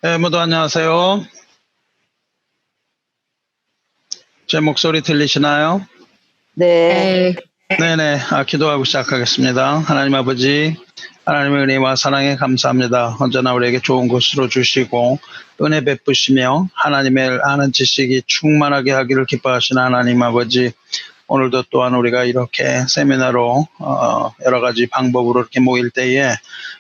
네, 모두 안녕하세요. 제 목소리 들리시나요? 네. 네네, 기도하고 시작하겠습니다. 하나님 아버지, 하나님의 은혜와 사랑에 감사합니다. 언제나 우리에게 좋은 것으로 주시고 은혜 베푸시며 하나님의 아는 지식이 충만하게 하기를 기뻐하시는 하나님 아버지, 오늘도 또한 우리가 이렇게 세미나로 여러 가지 방법으로 이렇게 모일 때에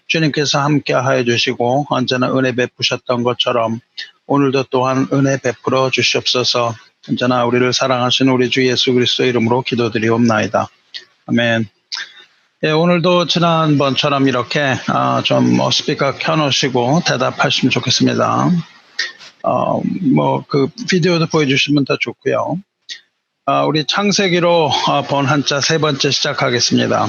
주님께서 함께 하여 주시고 언제나 은혜 베푸셨던 것처럼 오늘도 또한 은혜 베풀어 주시옵소서. 언제나 우리를 사랑하시는 우리 주 예수 그리스도 이름으로 기도드리옵나이다. 아멘. 예, 오늘도 지난번처럼 이렇게 좀 스피커 켜놓으시고 대답하시면 좋겠습니다. 그 비디오도 보여주시면 더 좋고요. 우리 창세기로 본 한자 세 번째 시작하겠습니다.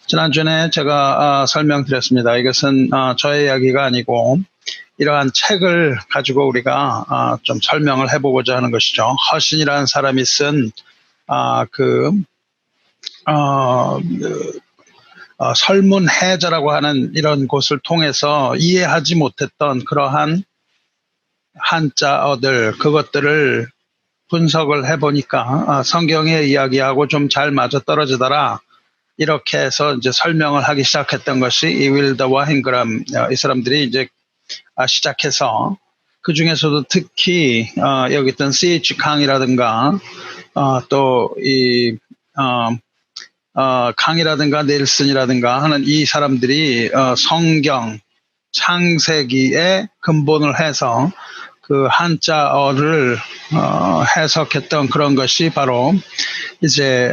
지난주에 제가 설명드렸습니다. 이것은 저의 이야기가 아니고 이러한 책을 가지고 우리가 좀 설명을 해보고자 하는 것이죠. 허신이라는 사람이 쓴 설문해자라고 하는 이런 곳을 통해서 이해하지 못했던 그러한 한자어들, 그것들을 분석을 해보니까 성경의 이야기하고 좀 잘 맞아떨어지더라. 이렇게 해서 이제 설명을 하기 시작했던 것이 이윌더와 햄그람 이 사람들이 이제 시작해서 그 중에서도 특히 여기 있던 C.H. 강이라든가 또 이 강이라든가 넬슨이라든가 하는 이 사람들이 성경 창세기에 근본을 해서 그 한자어를 해석했던 그런 것이 바로 이제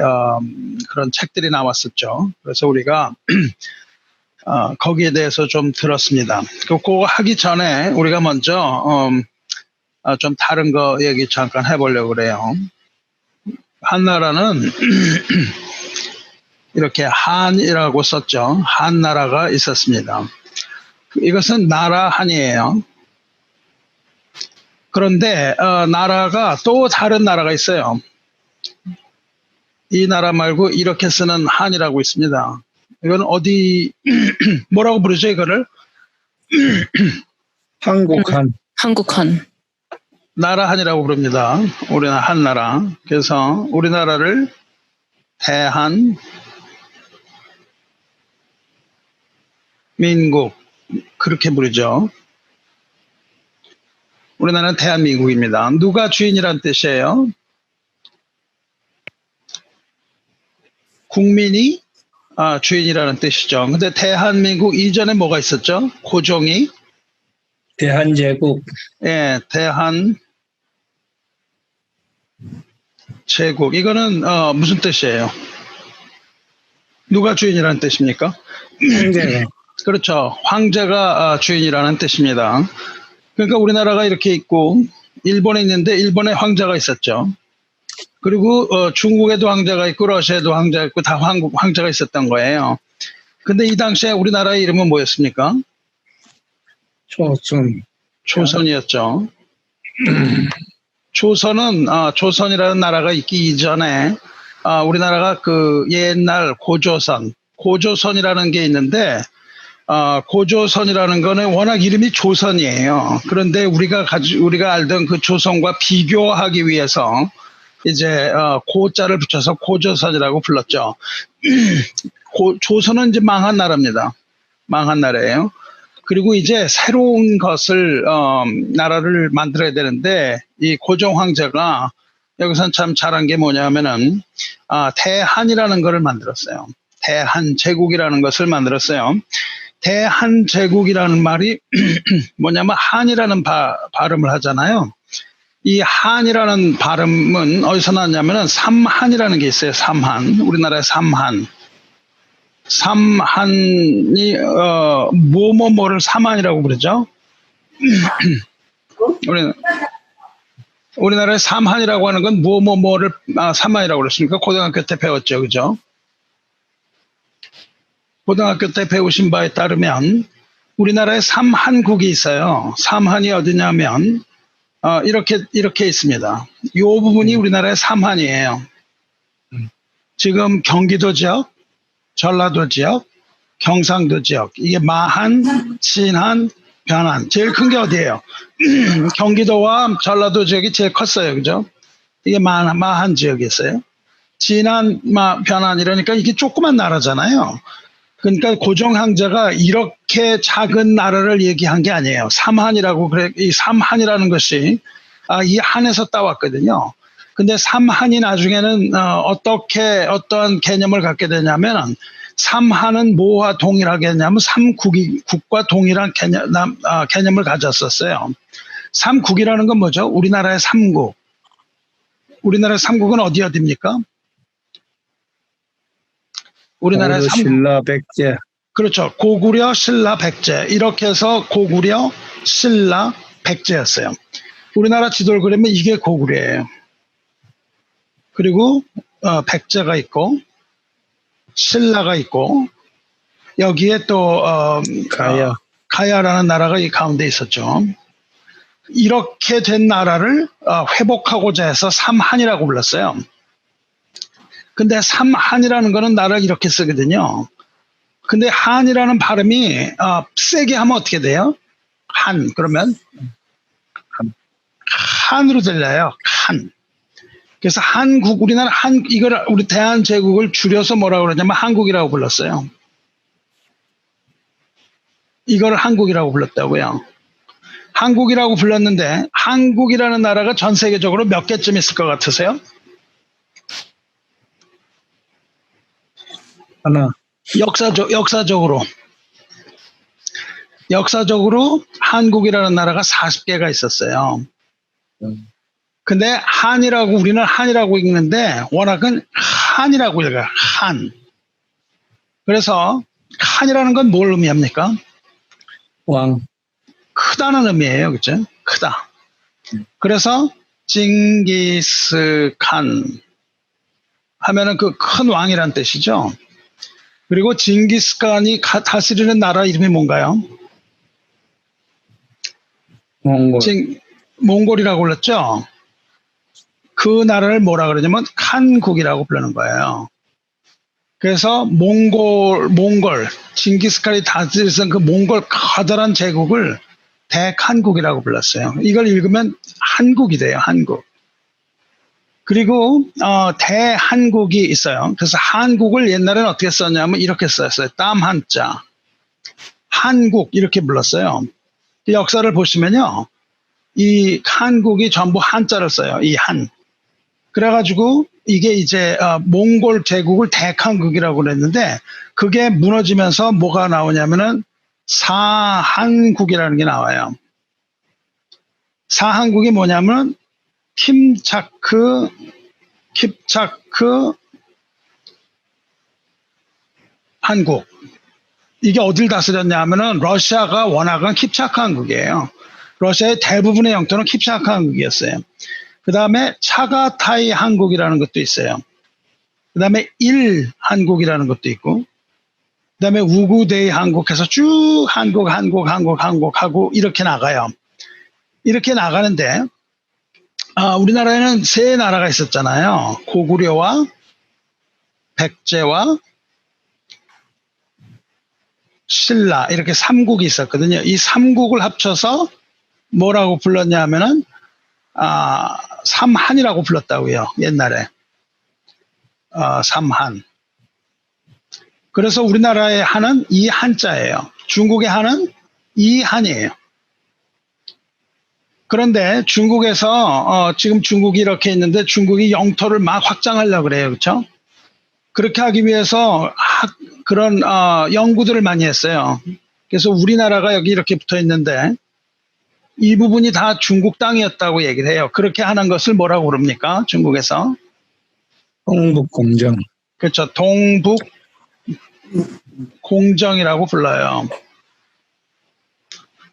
그런 책들이 나왔었죠. 그래서 우리가 거기에 대해서 좀 들었습니다. 그거 하기 전에 우리가 먼저 좀 다른 거 얘기 잠깐 해보려고 그래요. 한나라는 이렇게 한이라고 썼죠. 한나라가 있었습니다. 이것은 나라 한이에요. 그런데 나라가 또 다른 나라가 있어요. 이 나라 말고 이렇게 쓰는 한이라고 있습니다. 이건 어디 뭐라고 부르죠 이거를? 한국한. 한국한. 나라한이라고 부릅니다. 우리나라 한나라. 그래서 우리나라를 대한 민국 그렇게 부르죠. 우리나라는 대한민국입니다. 누가 주인이란 뜻이에요? 국민이 주인이라는 뜻이죠. 근데 대한민국 이전에 뭐가 있었죠? 고종이 대한제국. 예, 대한제국. 이거는 무슨 뜻이에요? 누가 주인이라는 뜻입니까? 황제가. 그렇죠. 황제가 주인이라는 뜻입니다. 그러니까 우리나라가 이렇게 있고 일본에 있는데 일본에 황제가 있었죠. 그리고 중국에도 황제가 있고 러시아에도 황제가 있고 다 황제가 있었던 거예요. 근데 이 당시에 우리나라의 이름은 뭐였습니까? 조선. 조선이었죠. 조선은 조선이라는 나라가 있기 이전에 우리나라가 그 옛날 고조선이라는 게 있는데 고조선이라는 거는 워낙 이름이 조선이에요. 그런데 우리가 알던 그 조선과 비교하기 위해서 이제 고자를 붙여서 고조선이라고 불렀죠. 조선은 이제 망한 나라입니다. 망한 나라예요. 그리고 이제 새로운 것을 나라를 만들어야 되는데 이 고종 황제가 여기서 참 잘한 게 뭐냐면은 대한이라는 것을 만들었어요. 대한제국이라는 것을 만들었어요. 대한제국이라는 말이 뭐냐면 한이라는 발음을 하잖아요. 이 한이라는 발음은 어디서 나왔냐면은 삼한이라는 게 있어요. 삼한. 우리나라의 삼한. 삼한이 뭐뭐뭐를 삼한이라고 부르죠. 우리나라의 삼한이라고 하는 건 뭐뭐뭐를 삼한이라고 그랬으니까 고등학교 때 배웠죠. 그죠? 고등학교 때 배우신 바에 따르면 우리나라에 삼한국이 있어요. 삼한이 어디냐면 이렇게 있습니다. 이 부분이 우리나라의 삼한이에요. 지금 경기도 지역, 전라도 지역, 경상도 지역, 이게 마한, 진한, 변환. 제일 큰 게 어디예요? 경기도와 전라도 지역이 제일 컸어요. 그죠? 이게 마한 지역이었어요. 진안, 변환 이러니까 이게 조그만 나라잖아요. 그러니까 고종항제가 이렇게 작은 나라를 얘기한 게 아니에요. 삼한이라고 그래. 이 삼한이라는 것이 이 한에서 따왔거든요. 근데 삼한이 나중에는 어떠한 개념을 갖게 되냐면 삼한은 뭐와 동일하게 했냐면 삼국과 동일한 개념을 가졌었어요. 삼국이라는 건 뭐죠? 우리나라의 삼국. 우리나라의 삼국은 어디입니까? 우리나라의 고구려, 신라, 백제. 그렇죠. 고구려, 신라, 백제. 이렇게 해서 고구려, 신라, 백제였어요. 우리나라 지도를 그리면 이게 고구려예요. 그리고 백제가 있고 신라가 있고 여기에 또 가야라는 나라가 이 가운데 있었죠. 이렇게 된 나라를 회복하고자 해서 삼한이라고 불렀어요. 근데 삼한이라는 거는 나라를 이렇게 쓰거든요. 근데 한이라는 발음이 세게 하면 어떻게 돼요? 한 그러면 한으로 들려요. 한. 그래서 한국, 우리나라 이걸 우리 대한제국을 줄여서 뭐라고 그러냐면 한국이라고 불렀어요. 이걸 한국이라고 불렀다고요. 한국이라고 불렀는데 한국이라는 나라가 전 세계적으로 몇 개쯤 있을 것 같으세요? 하나. 역사적으로 한국이라는 나라가 40개가 있었어요. 근데 우리는 한이라고 읽는데 워낙은 한이라고 읽어요. 한. 그래서 한이라는 건 뭘 의미합니까? 왕. 크다는 의미예요. 그죠? 크다. 그래서 징기스칸 하면은 그 큰 왕이란 뜻이죠. 그리고 징기스칸이 다스리는 나라 이름이 뭔가요? 몽골. 몽골이라고 불렀죠. 그 나라를 뭐라 그러냐면 칸국이라고 부르는 거예요. 그래서 몽골 징기스칸이 다스리던 그 몽골 커다란 제국을 대칸국이라고 불렀어요. 이걸 읽으면 한국이 돼요. 한국. 그리고 대한국이 있어요. 그래서 한국을 옛날에는 어떻게 썼냐면 이렇게 썼어요. 땀 한자 한국 이렇게 불렀어요. 역사를 보시면요. 이 한국이 전부 한자를 써요. 이 한. 그래가지고 이게 이제 몽골 제국을 대한국이라고 그랬는데 그게 무너지면서 뭐가 나오냐면은 사한국이라는 게 나와요. 사한국이 뭐냐면 킵차크 한국. 이게 어딜 다스렸냐 하면은 러시아가 워낙은 킵차크 한국이에요. 러시아의 대부분의 영토는 킵차크 한국이었어요. 그 다음에 차가타이 한국이라는 것도 있어요. 그 다음에 한국이라는 것도 있고, 그 다음에 우구데이 한국해서 쭉 한국 하고 이렇게 나가요. 이렇게 나가는데, 우리나라에는 세 나라가 있었잖아요. 고구려와 백제와 신라 이렇게 삼국이 있었거든요. 이 삼국을 합쳐서 뭐라고 불렀냐 하면은 삼한이라고 불렀다고요. 옛날에 삼한. 그래서 우리나라의 한은 이 한자예요. 중국의 한은 이 한이에요. 그런데 중국에서 지금 중국이 이렇게 있는데 중국이 영토를 막 확장하려고 그래요. 그렇죠? 그렇게 하기 위해서 그런 연구들을 많이 했어요. 그래서 우리나라가 여기 이렇게 붙어 있는데 이 부분이 다 중국 땅이었다고 얘기를 해요. 그렇게 하는 것을 뭐라고 그럽니까? 중국에서? 동북공정. 그렇죠. 동북공정이라고 불러요.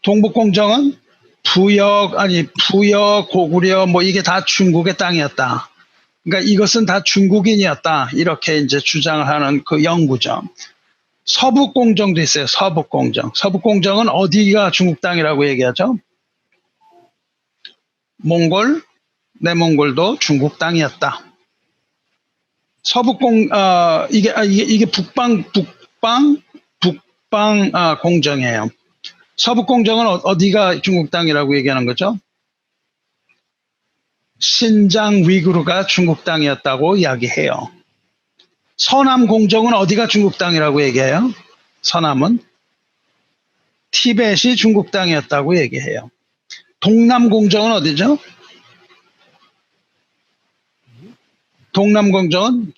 동북공정은 부여, 고구려 뭐 이게 다 중국의 땅이었다. 그러니까 이것은 다 중국인이었다. 이렇게 이제 주장을 하는 그 연구죠. 서북공정도 있어요. 서북공정. 서북공정은 어디가 중국 땅이라고 얘기하죠? 내몽골도 중국 땅이었다. 이게 북방 공정이에요. 서북공정은 어디가 중국 땅이라고 얘기하는 거죠? 신장 위구르가 중국 땅이었다고 이야기해요. 서남공정은 어디가 중국 땅이라고 얘기해요? 서남은 티벳이 중국 땅이었다고 얘기해요. 동남공정은 어디죠? 동남공정은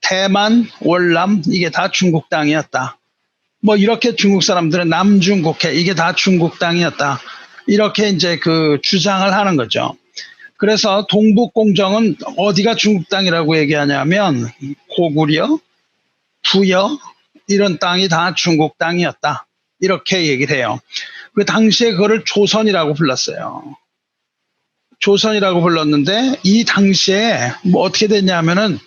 대만, 월남 이게 다 중국 땅이었다. 뭐 이렇게 중국 사람들은 남중국해 이게 다 중국 땅이었다. 이렇게 이제 그 주장을 하는 거죠. 그래서 동북공정은 어디가 중국 땅이라고 얘기하냐면 고구려, 부여 이런 땅이 다 중국 땅이었다. 이렇게 얘기를 해요. 그 당시에 그거를 조선이라고 불렀어요. 조선이라고 불렀는데 이 당시에 뭐 어떻게 됐냐면은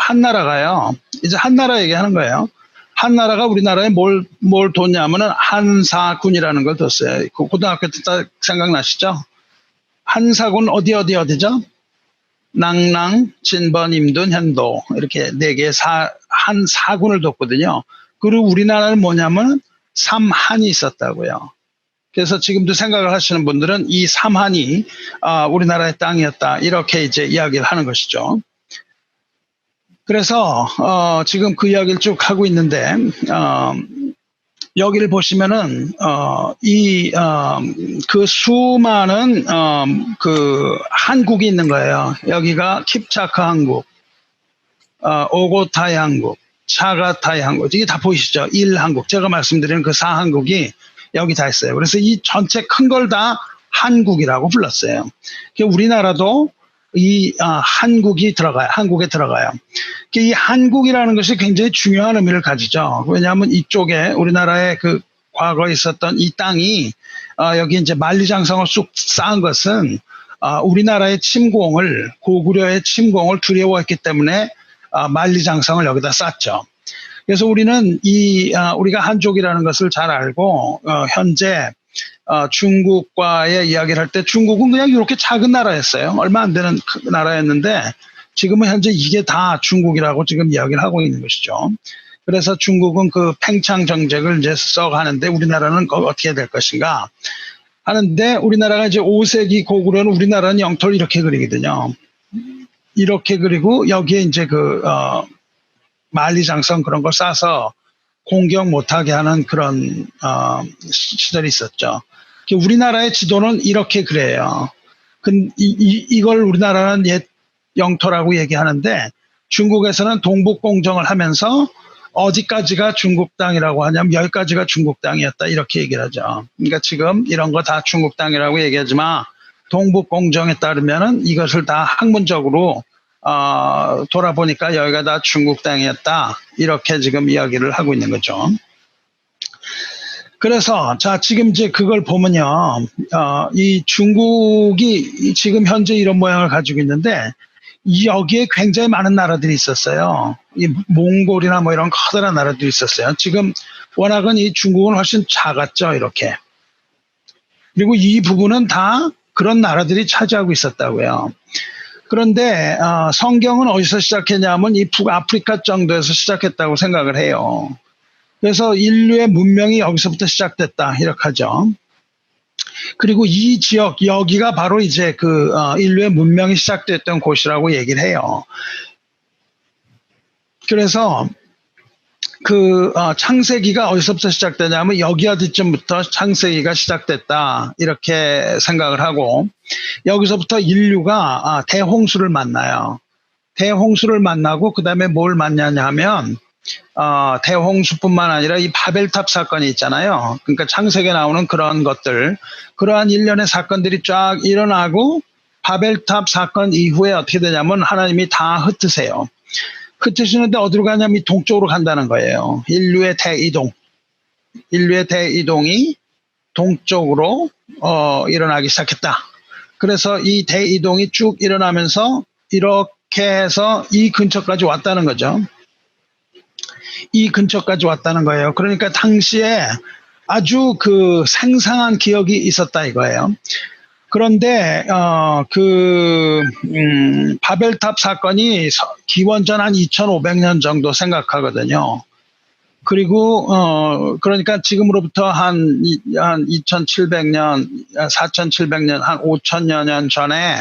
한나라가요. 이제 한나라 얘기하는 거예요. 한나라가 우리나라에 뭘 뒀냐면은 한사군이라는 걸 뒀어요. 그 고등학교 때 생각나시죠? 한사군 어디죠? 낭랑, 진번, 임둔, 현도 이렇게 네 개 한 사군을 뒀거든요. 그리고 우리나라는 뭐냐면 삼한이 있었다고요. 그래서 지금도 생각을 하시는 분들은 이 삼한이 우리나라의 땅이었다 이렇게 이제 이야기를 하는 것이죠. 그래서 지금 그 이야기를 쭉 하고 있는데 여기를 보시면은 그 수많은 그 한국이 있는 거예요. 여기가 킵차크 한국, 오고타이 한국, 차가타이 한국 이게 다 보이시죠? 1한국 제가 말씀드리는 그 4한국이 여기 다 있어요. 그래서 이 전체 큰 걸 다 한국이라고 불렀어요. 우리나라도 이 한국에 들어가요. 이 한국이라는 것이 굉장히 중요한 의미를 가지죠. 왜냐하면 이쪽에 우리나라의 그 과거에 있었던 이 땅이 여기 이제 만리장성을 쑥 쌓은 것은 우리나라의 침공을 고구려의 침공을 두려워했기 때문에 만리장성을 여기다 쌓죠. 그래서 우리는 우리가 한족이라는 것을 잘 알고 현재 중국과의 이야기를 할 때 중국은 그냥 이렇게 작은 나라였어요. 얼마 안 되는 나라였는데 지금은 현재 이게 다 중국이라고 지금 이야기를 하고 있는 것이죠. 그래서 중국은 그 팽창 정책을 이제 써가는데 우리나라는 어떻게 될 것인가 하는데 우리나라가 이제 5세기 고구려는 우리나라는 영토를 이렇게 그리거든요. 이렇게 그리고 여기에 이제 만리장성 그런 걸 쌓아서 공격 못하게 하는 그런 시절이 있었죠. 우리나라의 지도는 이렇게 그래요. 이걸 우리나라는 옛 영토라고 얘기하는데 중국에서는 동북공정을 하면서 어디까지가 중국 땅이라고 하냐면 여기까지가 중국 땅이었다 이렇게 얘기를 하죠. 그러니까 지금 이런 거 다 중국 땅이라고 얘기하지만 동북공정에 따르면은 이것을 다 학문적으로 돌아보니까 여기가 다 중국 땅이었다 이렇게 지금 이야기를 하고 있는 거죠. 그래서 자 지금 이제 그걸 보면요, 이 중국이 지금 현재 이런 모양을 가지고 있는데 여기에 굉장히 많은 나라들이 있었어요. 이 몽골이나 뭐 이런 커다란 나라들이 있었어요. 지금 워낙은 이 중국은 훨씬 작았죠, 이렇게. 그리고 이 부분은 다 그런 나라들이 차지하고 있었다고요. 그런데 성경은 어디서 시작했냐면 이 북아프리카 정도에서 시작했다고 생각을 해요. 그래서 인류의 문명이 여기서부터 시작됐다 이렇게 하죠. 그리고 이 지역 여기가 바로 이제 인류의 문명이 시작됐던 곳이라고 얘기를 해요. 그래서 창세기가 어디서부터 시작되냐면 여기 어디쯤부터 창세기가 시작됐다 이렇게 생각을 하고 여기서부터 인류가 대홍수를 만나요. 대홍수를 만나고 그 다음에 뭘 만나냐 하면 대홍수뿐만 아니라 이 바벨탑 사건이 있잖아요. 그러니까 창세기에 나오는 그런 것들, 그러한 일련의 사건들이 쫙 일어나고 바벨탑 사건 이후에 어떻게 되냐면 하나님이 다 흩으세요. 흩으시는데 어디로 가냐면 동쪽으로 간다는 거예요. 인류의 대이동이 동쪽으로 일어나기 시작했다. 그래서 이 대이동이 쭉 일어나면서 이렇게 해서 이 근처까지 왔다는 거죠. 이 근처까지 왔다는 거예요. 그러니까 당시에 아주 생생한 기억이 있었다 이거예요. 그런데 바벨탑 사건이 기원전 한 2500년 정도 생각하거든요. 그리고 그러니까 지금으로부터 한 2700년, 4700년, 한 5000여 년 전에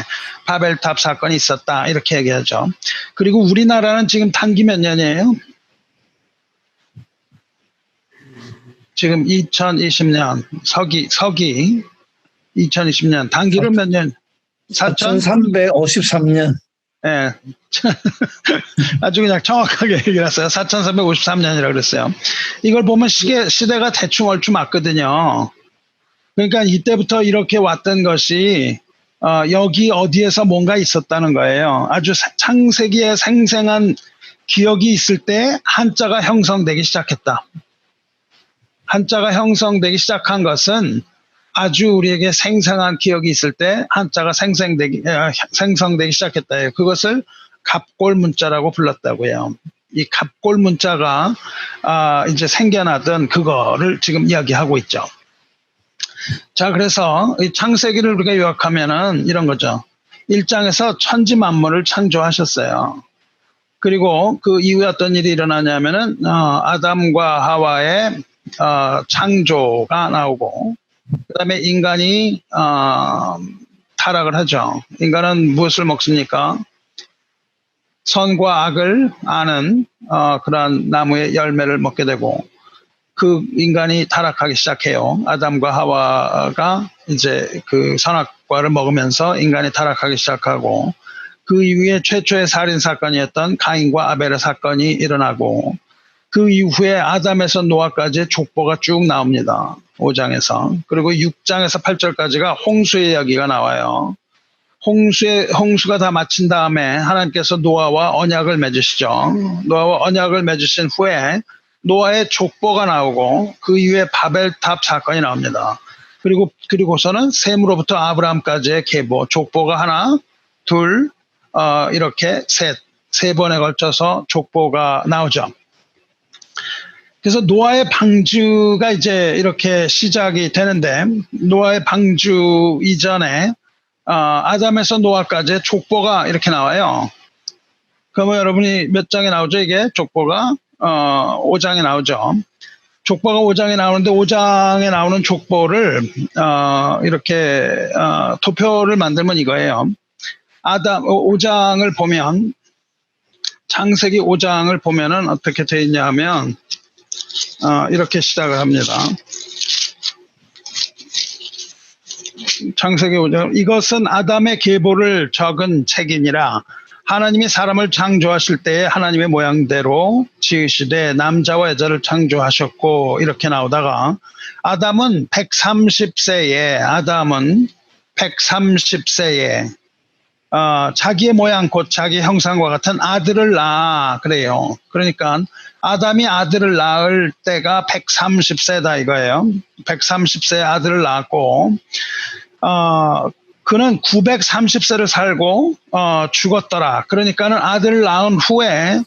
바벨탑 사건이 있었다 이렇게 얘기하죠. 그리고 우리나라는 지금 단기 몇 년이에요? 지금 2020년 서기 2020년 단기를 몇 년? 4353년. 예. 아주 그냥 정확하게 얘기를 했어요. 4353년이라고 그랬어요. 이걸 보면 시대가 대충 얼추 맞거든요. 그러니까 이때부터 이렇게 왔던 것이, 여기 어디에서 뭔가 있었다는 거예요. 아주 창세기에 생생한 기억이 있을 때 한자가 형성되기 시작했다. 한자가 형성되기 시작한 것은 아주 우리에게 생생한 기억이 있을 때 한자가 생성되기 시작했다. 그것을 갑골문자라고 불렀다고요. 이 갑골문자가 이제 생겨나던 그거를 지금 이야기하고 있죠. 자, 그래서 이 창세기를 우리가 요약하면은 이런 거죠. 1장에서 천지 만물을 창조하셨어요. 그리고 그 이후에 어떤 일이 일어나냐면은 아담과 하와의 창조가 나오고, 그 다음에 인간이 타락을 하죠. 인간은 무엇을 먹습니까? 선과 악을 아는 그러한 나무의 열매를 먹게 되고, 그 인간이 타락하기 시작해요. 아담과 하와가 이제 그 선악과를 먹으면서 인간이 타락하기 시작하고, 그 이후에 최초의 살인 사건이었던 가인과 아벨의 사건이 일어나고, 그 이후에 아담에서 노아까지의 족보가 쭉 나옵니다. 5장에서. 그리고 6장에서 8절까지가 홍수의 이야기가 나와요. 홍수가 다 마친 다음에 하나님께서 노아와 언약을 맺으시죠. 노아와 언약을 맺으신 후에 노아의 족보가 나오고, 그 이후에 바벨탑 사건이 나옵니다. 그리고서는 셈으로부터 아브라함까지의 계보, 족보가 하나, 둘, 이렇게 세 번에 걸쳐서 족보가 나오죠. 그래서 노아의 방주가 이제 이렇게 시작이 되는데, 노아의 방주 이전에 아담에서 노아까지의 족보가 이렇게 나와요. 그러면 여러분이 몇 장에 나오죠? 이게 족보가 5장에 나오죠. 족보가 5장에 나오는데, 5장에 나오는 족보를 이렇게 도표를 만들면 이거예요. 5장을 보면, 창세기 5장을 보면은 어떻게 되어 있냐 하면 이렇게 시작을 합니다. 창세기 5장, 이것은 아담의 계보를 적은 책이니라. 하나님이 사람을 창조하실 때에 하나님의 모양대로 지으시되 남자와 여자를 창조하셨고, 이렇게 나오다가 아담은 130세에 자기의 모양 곧 자기 형상과 같은 아들을 낳아 그래요. 그러니까 아담이 아들을 낳을 때가 130세다 이거예요. 130세에 아들을 낳았고, 그는 930세를 살고 죽었더라. 그러니까는 아들을 낳은 후에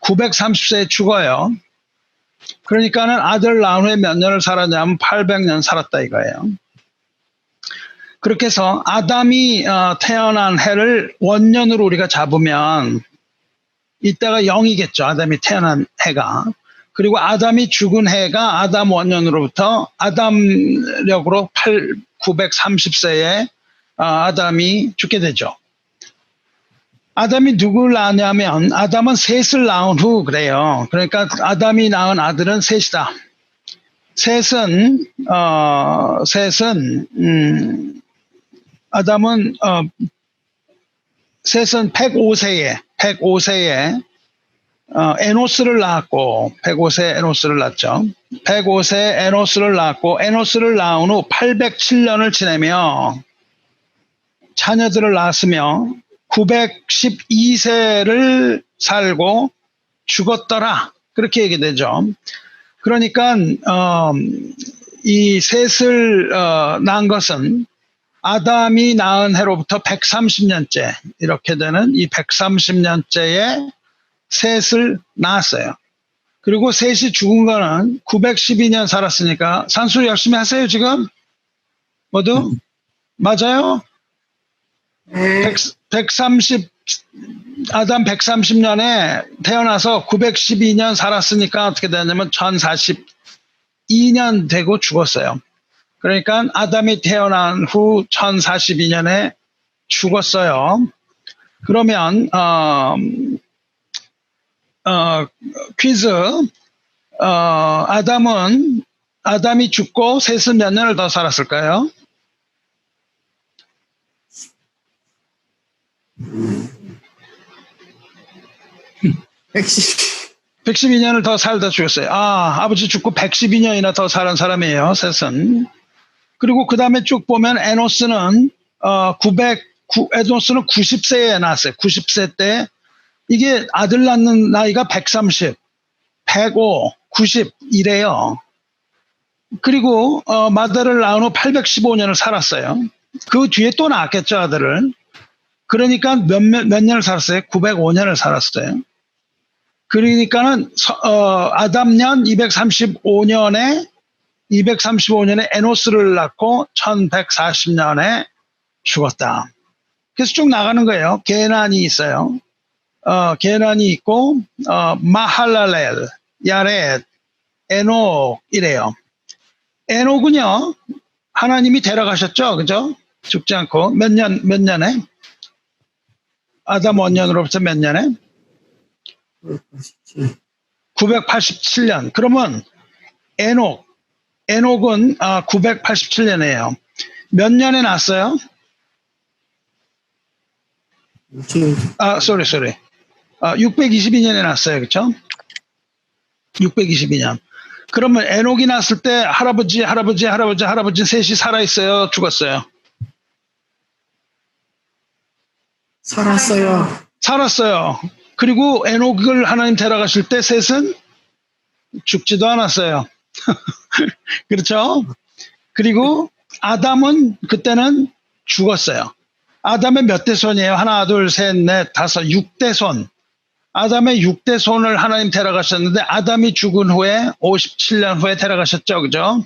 930세에 죽어요. 그러니까는 아들을 낳은 후에 몇 년을 살았냐면 800년 살았다 이거예요. 그렇게 해서 아담이 태어난 해를 원년으로 우리가 잡으면 이때가 0이겠죠. 아담이 태어난 해가. 그리고 아담이 죽은 해가 아담 원년으로부터 아담력으로 930세에 아담이 죽게 되죠. 아담이 누굴 낳았냐면 아담은 셋을 낳은 후 그래요. 그러니까 아담이 낳은 아들은 셋이다. 셋은 아담은 셋은 105세에 에노스를 낳았고, 105세에 에노스를 낳았죠. 105세에 에노스를 낳았고, 에노스를 낳은 후 807년을 지내며 자녀들을 낳았으며 912세를 살고 죽었더라. 그렇게 얘기되죠. 그러니까 이 셋을 낳은 것은 아담이 낳은 해로부터 130년째 이렇게 되는 이 130년째에 셋을 낳았어요. 그리고 셋이 죽은 거는 912년 살았으니까 산수 열심히 하세요 지금? 모두? 맞아요? 130 아담 130년에 태어나서 912년 살았으니까 어떻게 되냐면 1042년 되고 죽었어요. 그러니까 아담이 태어난 후 1042년에 죽었어요. 그러면 퀴즈. 아담이 죽고 셋은 몇 년을 더 살았을까요? 112년을 더 살다 죽었어요. 아버지 죽고 112년이나 더 살은 사람이에요, 셋은. 그리고 그 다음에 쭉 보면 에노스는 90세에 낳았어요. 90세 때 이게 아들 낳는 나이가 130, 105, 90 이래요. 그리고 마다를 낳은 후 815년을 살았어요. 그 뒤에 또 낳았겠죠, 아들을. 그러니까 몇 년을 살았어요? 905년을 살았어요. 그러니까는 아담년 235년에 에노스를 낳고 1140년에 죽었다. 그래서 쭉 나가는 거예요. 게난이 있어요. 게난이 있고 마할랄엘, 야렛, 에녹 이래요. 에녹은요 하나님이 데려가셨죠, 그죠? 죽지 않고 몇 년에? 아담 원년으로부터 몇 년에? 987년. 그러면 에녹은 987년이에요. 몇 년에 났어요? sorry. 622년에 났어요. 그렇죠? 622년. 그러면 에녹이 났을 때 할아버지 셋이 살아있어요? 죽었어요? 살았어요. 그리고 에녹을 하나님 데려가실 때 셋은 죽지도 않았어요. 그렇죠? 그리고 아담은 그때는 죽었어요. 아담의 몇 대 손이에요? 하나, 둘, 셋, 넷, 다섯, 6대 손. 아담의 6대 손을 하나님 데려가셨는데 아담이 죽은 후에 57년 후에 데려가셨죠. 그죠?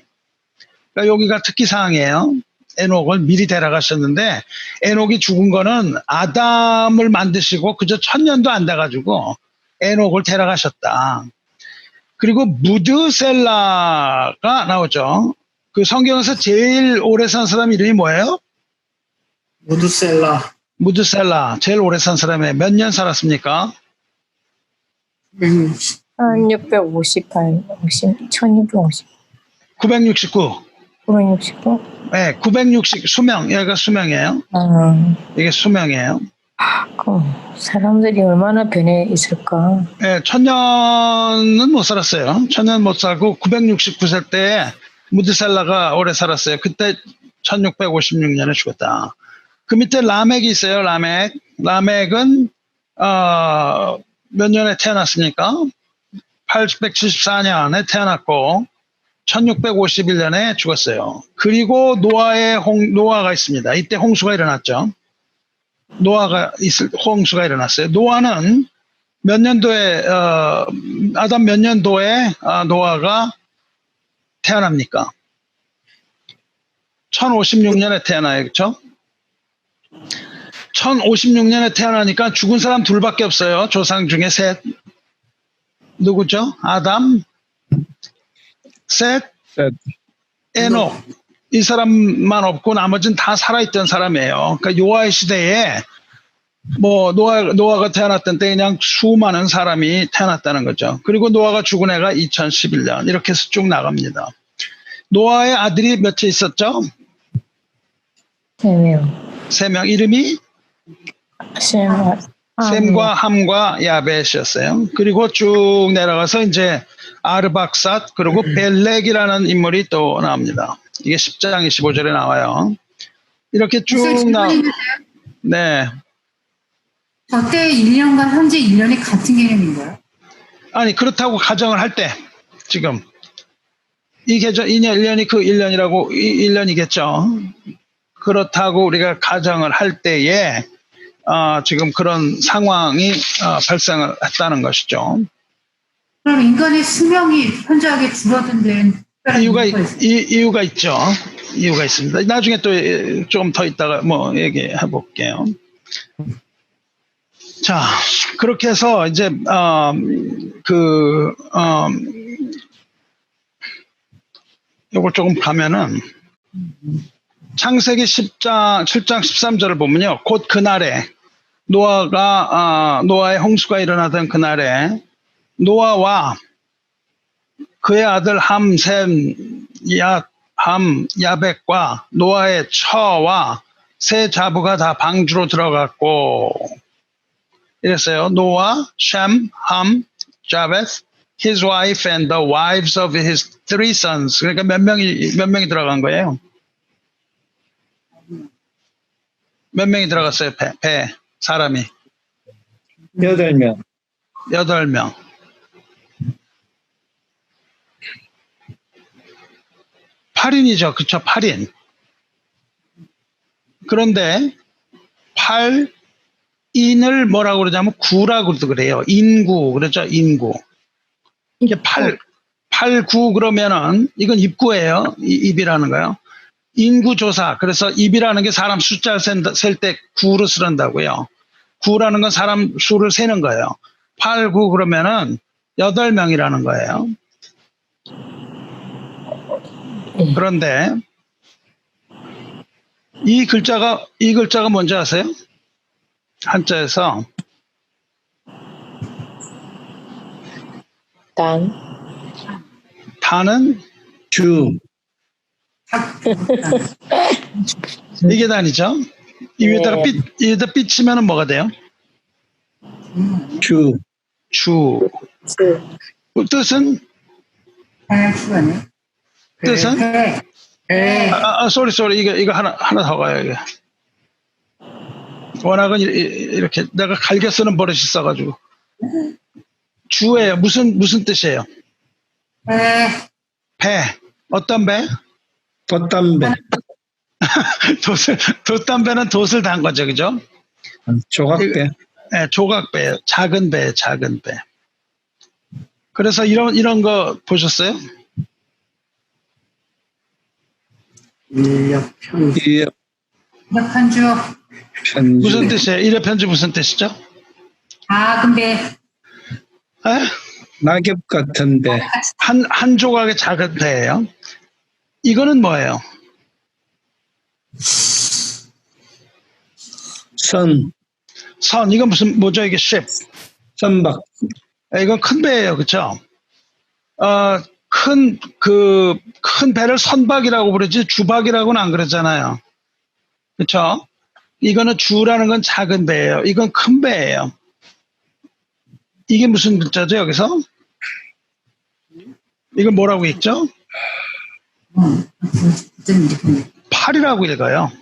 그러니까 여기가 특기사항이에요. 에녹을 미리 데려가셨는데 에녹이 죽은 거는 아담을 만드시고 그저 1000년도 안 돼가지고 에녹을 데려가셨다. 그리고 무드셀라가 나오죠. 그 성경에서 제일 오래 산 사람 이름이 뭐예요? 무드셀라. 제일 오래 산 사람이 몇 년 살았습니까? 1658, 1250. 969. 969? 네, 960 수명. 여기가 수명이에요. 이게 수명이에요. 그럼 사람들이 얼마나 변해 있을까? 네, 1000년은 못 살았어요. 1000년 못 살고 969세 때 무드셀라가 오래 살았어요. 그때 1656년에 죽었다. 그 밑에 라멕이 있어요. 라멕은 몇 년에 태어났습니까? 874년에 태어났고 1651년에 죽었어요. 그리고 노아가 있습니다. 이때 홍수가 일어났죠. 홍수가 일어났어요. 노아는 몇 년도에 아담 몇 년도에 노아가 태어납니까? 1056년에 태어나요. 그렇죠? 1056년에 태어나니까 죽은 사람 둘밖에 없어요. 조상 중에 셋. 누구죠? 아담, 셋, 에녹. 이 사람만 없고 나머지는 다 살아있던 사람이에요. 그러니까 요아의 시대에 뭐 노아가 태어났던 때 그냥 수많은 사람이 태어났다는 거죠. 그리고 노아가 죽은 해가 2011년 이렇게 해서 쭉 나갑니다. 노아의 아들이 몇째 있었죠? 3명. 3명. 이름이? 셈과 함과 야벳이었어요. 그리고 쭉 내려가서 이제 아르박삿 그리고 벨렉이라는 인물이 또 나옵니다. 이게 10장 25절에 나와요. 이렇게 쭉 네. 저때 1년과 현재 1년이 같은 개념인가요? 아니 그렇다고 가정을 할 때 지금 이 계절 1년이 그 1년이라고 1년이겠죠. 그렇다고 우리가 가정을 할 때에 지금 그런 상황이 발생을 했다는 것이죠. 그럼 인간의 수명이 현저하게 줄어든 데는 이유가 있죠. 이유가 있습니다. 나중에 또 좀 더 있다가 뭐 얘기해 볼게요. 자, 그렇게 해서 이제 요걸 조금 가면은 창세기 10장 7장 13절을 보면요. 곧 그날에 노아의 홍수가 일어나던 그날에 노아와 그의 아들 함, 셈, 야벳과 노아의 처와 세 자부가 다 방주로 들어갔고 이랬어요. 노아, 셈, 함, 야벳, his wife and the wives of his three sons. 그러니까 몇 명이 들어간 거예요? 몇 명이 들어갔어요? 배 사람이 8명. 8명. 팔인이죠 그쵸? 8인. 그런데 8인을 뭐라고 그러냐면 구라고도 그래요. 인구. 그렇죠? 인구. 이게 8, 9 그러면은 이건 입구예요. 입이라는 거요. 인구조사. 그래서 입이라는 게 사람 숫자를 셀 때 9로 쓰는다고요. 9라는 건 사람 수를 세는 거예요. 8, 9 그러면은 8명이라는 거예요. 그런데 이 글자가 뭔지 아세요? 한자에서 단은 주, 이게 단이죠. 위에다가 삐 치면은 뭐가 돼요? 주, 주. 뜻은? 뜻은? 쏘리. 이거 하나 더 가요, 이게. 워낙은 이렇게 내가 갈겨 쓰는 버릇이 있어가지고. 주예요. 무슨 뜻이에요? 배. 어떤 배? 돛담배, 돛담배는 돛을 단 거죠, 그죠? 조각배, 네, 조각배, 작은 배. 그래서 이런 거 보셨어요? 이역, 편주. 편주, 무슨 뜻이에요? 일회편지 무슨 뜻이죠? 작은 배. 에? 낙엽 같은 배, 한 조각의 작은 배예요. 이거는 뭐예요? 선, 이건 뭐죠? 이게 ship. 선박, 이건 큰 배예요, 그렇죠? 큰 배를 선박이라고 부르지 주박이라고는 안 그러잖아요. 그렇죠? 이거는 주라는 건 작은 배예요. 이건 큰 배예요. 이게 무슨 글자죠, 여기서? 이건 뭐라고 읽죠? 팔이라고 읽어요.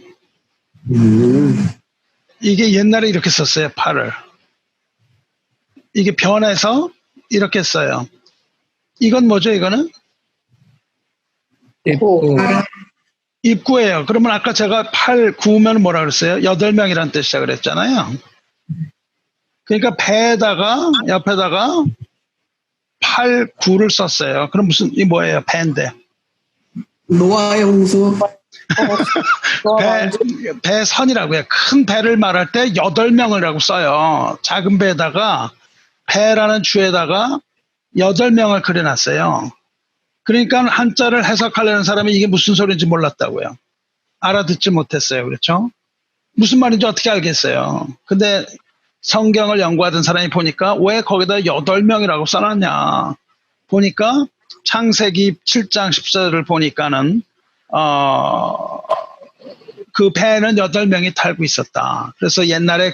이게 옛날에 이렇게 썼어요, 팔을. 이게 변해서 이렇게 써요. 이건 뭐죠, 이거는? 입구, 입구예요. 그러면 아까 제가 8, 9면 뭐라 그랬어요? 8명이라는 뜻이라 그랬잖아요. 그러니까 배에다가, 옆에다가 8, 9를 썼어요. 그럼 이 뭐예요? 배인데. 노아의 홍수. 배선이라고요. 큰 배를 말할 때 8명이라고 써요. 작은 배에다가 배라는 주에다가 8명을 그려놨어요. 그러니까 한자를 해석하려는 사람이 이게 무슨 소리인지 몰랐다고요. 알아듣지 못했어요. 그렇죠? 무슨 말인지 어떻게 알겠어요. 근데 성경을 연구하던 사람이 보니까 왜 거기다 8명이라고 써놨냐. 보니까 창세기 7장 14절을 보니까는 그 배는 8명이 탈고 있었다. 그래서 옛날에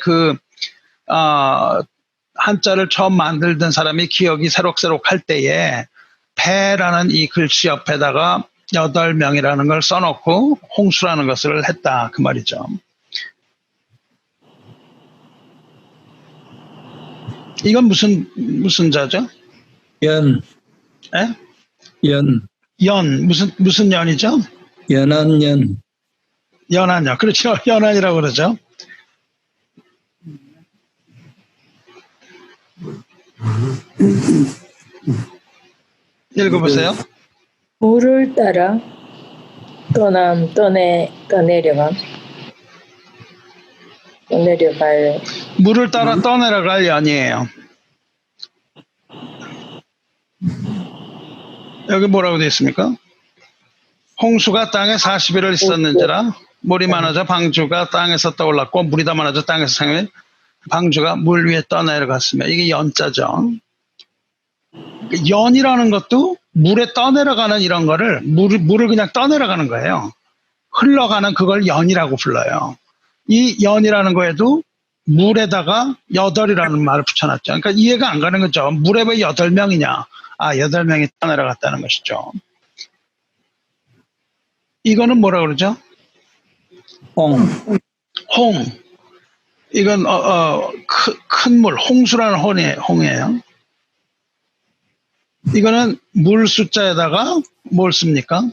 한자를 처음 만들던 사람이 기억이 새록새록 할 때에 배라는 이 글씨 옆에다가 8명이라는 걸 써놓고 홍수라는 것을 했다. 그 말이죠. 이건 무슨 자죠? 연, 에? 연, 무슨 연이죠? 연한 연, 연한요. 그렇죠. 연한이라고 그러죠. 읽어보세요. 물을 따라 떠내려감. 내려갈 물을 따라 떠내려갈 연이에요. 여기 뭐라고 되어 있습니까? 홍수가 땅에 40일을 있었는지라 물이 많아져 방주가 땅에서 떠올랐고 물이 더 많아져 땅에서 생겨 방주가 물 위에 떠내려갔으며 이게 연자죠. 연이라는 것도 물에 떠내려가는 이런 거를 물을 그냥 떠내려가는 거예요. 흘러가는 그걸 연이라고 불러요. 이 연이라는 거에도 물에다가 8이라는 말을 붙여놨죠. 그러니까 이해가 안 가는 거죠. 물에 왜 8명이냐. 8명이 떠내려갔다는 것이죠. 이거는 뭐라 그러죠? 홍, 홍. 이건 큰 물, 홍수라는 홍이에요. 이거는 물 숫자에다가 뭘 씁니까?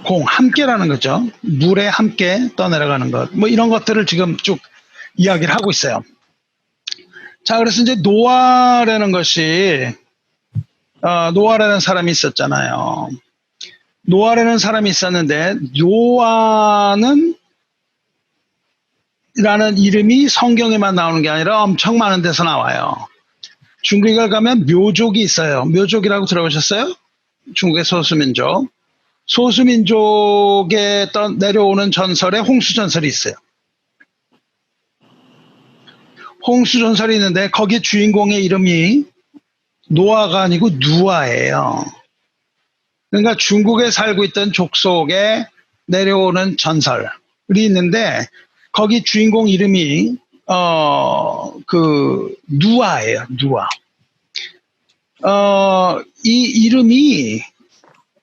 공, 함께라는 거죠. 물에 함께 떠내려가는 것. 뭐 이런 것들을 지금 쭉 이야기를 하고 있어요. 자, 그래서 이제 노아라는 것이, 노아라는 사람이 있었잖아요. 노아라는 사람이 있었는데, 노아는 라는 이름이 성경에만 나오는 게 아니라 엄청 많은 데서 나와요. 중국에 가면 묘족이 있어요. 묘족이라고 들어보셨어요? 중국의 소수민족. 소수민족에 내려오는 전설에 홍수전설이 있어요. 홍수전설이 있는데 거기 주인공의 이름이 노아가 아니고 누아예요. 그러니까 중국에 살고 있던 족속에 내려오는 전설이 있는데 거기 주인공 이름이 누아예요. 누아. 이 이름이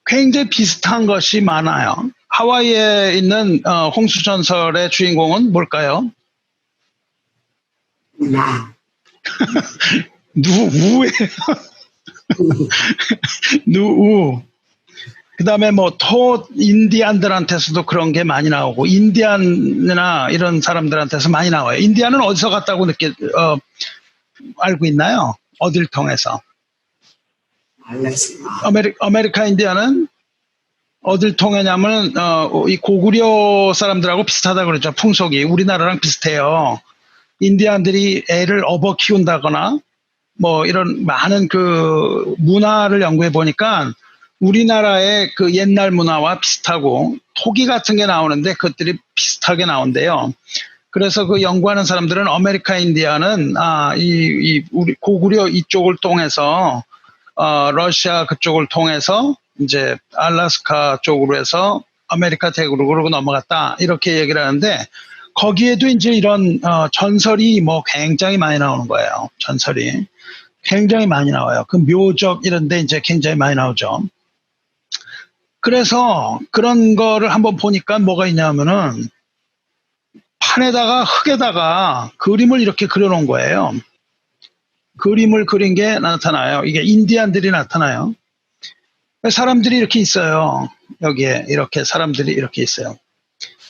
굉장히 비슷한 것이 많아요. 하와이에 있는 홍수전설의 주인공은 뭘까요? 누우예요. 누우. 그 다음에 인디안들한테서도 그런 게 많이 나오고, 인디안이나 이런 사람들한테서 많이 나와요. 인디안은 어디서 갔다고 알고 있나요? 어딜 통해서? 아메리카 인디안은 어딜 통해냐면, 이 고구려 사람들하고 비슷하다고 그러죠. 풍속이. 우리나라랑 비슷해요. 인디안들이 애를 업어 키운다거나, 이런 많은 그 문화를 연구해 보니까, 우리나라의 그 옛날 문화와 비슷하고 토기 같은 게 나오는데 그것들이 비슷하게 나온대요. 그래서 그 연구하는 사람들은 아메리카 인디안은 우리 고구려 이쪽을 통해서 러시아 그쪽을 통해서 이제 알래스카 쪽으로 해서 아메리카 대륙으로 넘어갔다 이렇게 얘기를 하는데 거기에도 이제 이런 전설이 굉장히 많이 나오는 거예요. 전설이 굉장히 많이 나와요. 그 묘적 이런데 이제 굉장히 많이 나오죠. 그래서 그런 거를 한번 보니까 뭐가 있냐면은 판에다가 흙에다가 그림을 이렇게 그려놓은 거예요. 그림을 그린 게 나타나요. 이게 인디안들이 나타나요. 사람들이 이렇게 있어요. 여기에 이렇게 사람들이 이렇게 있어요.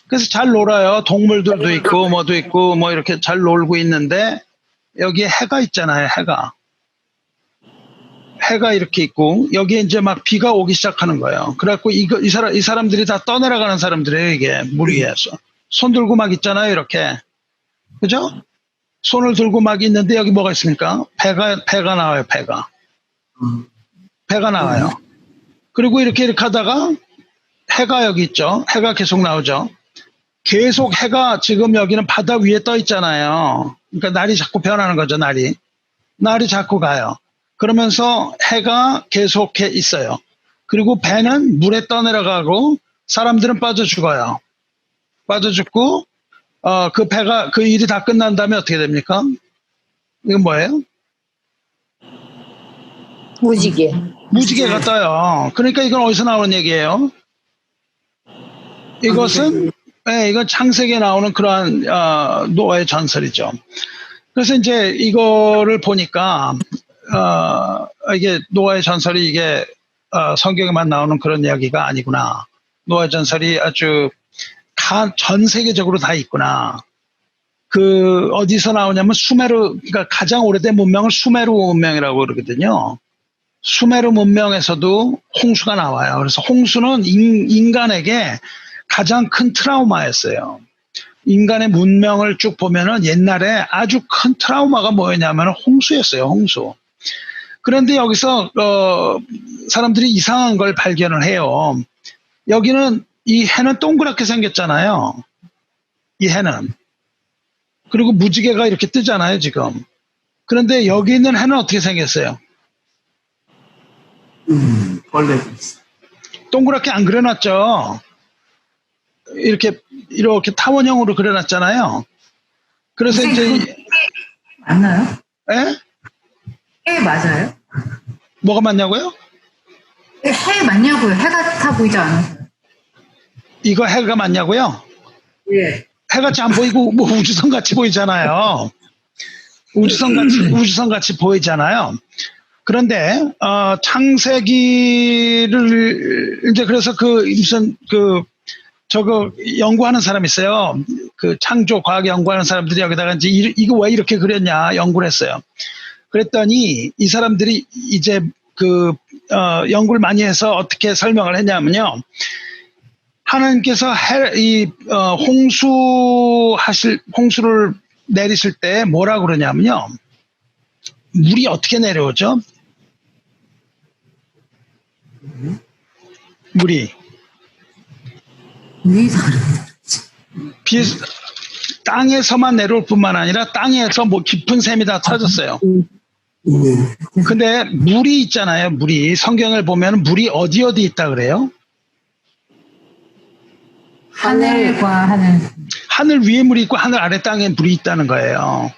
그래서 잘 놀아요. 동물들도 있고 뭐도 있고 이렇게 잘 놀고 있는데 여기에 해가 있잖아요. 해가 이렇게 있고 여기에 이제 막 비가 오기 시작하는 거예요. 그래갖고 이 사람들이 다 떠내려가는 사람들이에요. 이게 물 위에서 손 들고 막 있잖아요. 이렇게 그죠? 손을 들고 막 있는데 여기 뭐가 있습니까? 배가 나와요. 배가 나와요. 그리고 이렇게 하다가 해가 여기 있죠. 해가 계속 나오죠. 계속 해가 지금 여기는 바다 위에 떠 있잖아요. 그러니까 날이 자꾸 변하는 거죠. 날이 자꾸 가요. 그러면서 해가 계속해 있어요. 그리고 배는 물에 떠내려가고 사람들은 빠져 죽어요. 빠져 죽고 그 배가 그 일이 다 끝난 다음에 어떻게 됩니까? 이건 뭐예요? 무지개가 떠요. 그러니까 이건 어디서 나오는 얘기예요? 이건 창세기에 나오는 그러한 노아의 전설이죠. 그래서 이제 이거를 보니까 이게 노아의 전설이 이게 성경에만 나오는 그런 이야기가 아니구나. 노아의 전설이 아주 전 세계적으로 다 있구나. 그 어디서 나오냐면 그러니까 가장 오래된 문명을 수메르 문명이라고 그러거든요. 수메르 문명에서도 홍수가 나와요. 그래서 홍수는 인간에게 가장 큰 트라우마였어요. 인간의 문명을 쭉 보면은 옛날에 아주 큰 트라우마가 뭐였냐면 홍수였어요. 홍수. 그런데 여기서 사람들이 이상한 걸 발견을 해요. 여기는 이 해는 동그랗게 생겼잖아요. 이 해는. 그리고 무지개가 이렇게 뜨잖아요, 지금. 그런데 여기 있는 해는 어떻게 생겼어요? 원래 동그랗게 안 그려놨죠. 이렇게 타원형으로 그려놨잖아요. 그래서 이제 맞나요? 에? 해 맞아요? 뭐가 맞냐고요? 해 맞냐고요? 해 같아 보이지 않아요? 이거 해가 맞냐고요? 예. 해같이 안 보이고 뭐 우주선 같이 보이잖아요. 우주선 같이 보이잖아요. 그런데 창세기를 이제 그래서 무슨 저거 연구하는 사람 있어요. 그 창조 과학 연구하는 사람들이 여기다가 이제 이거 왜 이렇게 그렸냐 연구를 했어요. 그랬더니 이 사람들이 이제 연구를 많이 해서 어떻게 설명을 했냐면요. 하나님께서 홍수를 내리실 때 뭐라고 그러냐면요. 물이 어떻게 내려오죠? 물이. 땅에서만 내려올 뿐만 아니라 땅에서 뭐 깊은 샘이 다 터졌어요. 근데 물이 있잖아요. 물이. 성경을 보면 물이 어디 있다 그래요? 하늘과 하늘 위에 물이 있고 하늘 아래 땅에 물이 있다는 거예요.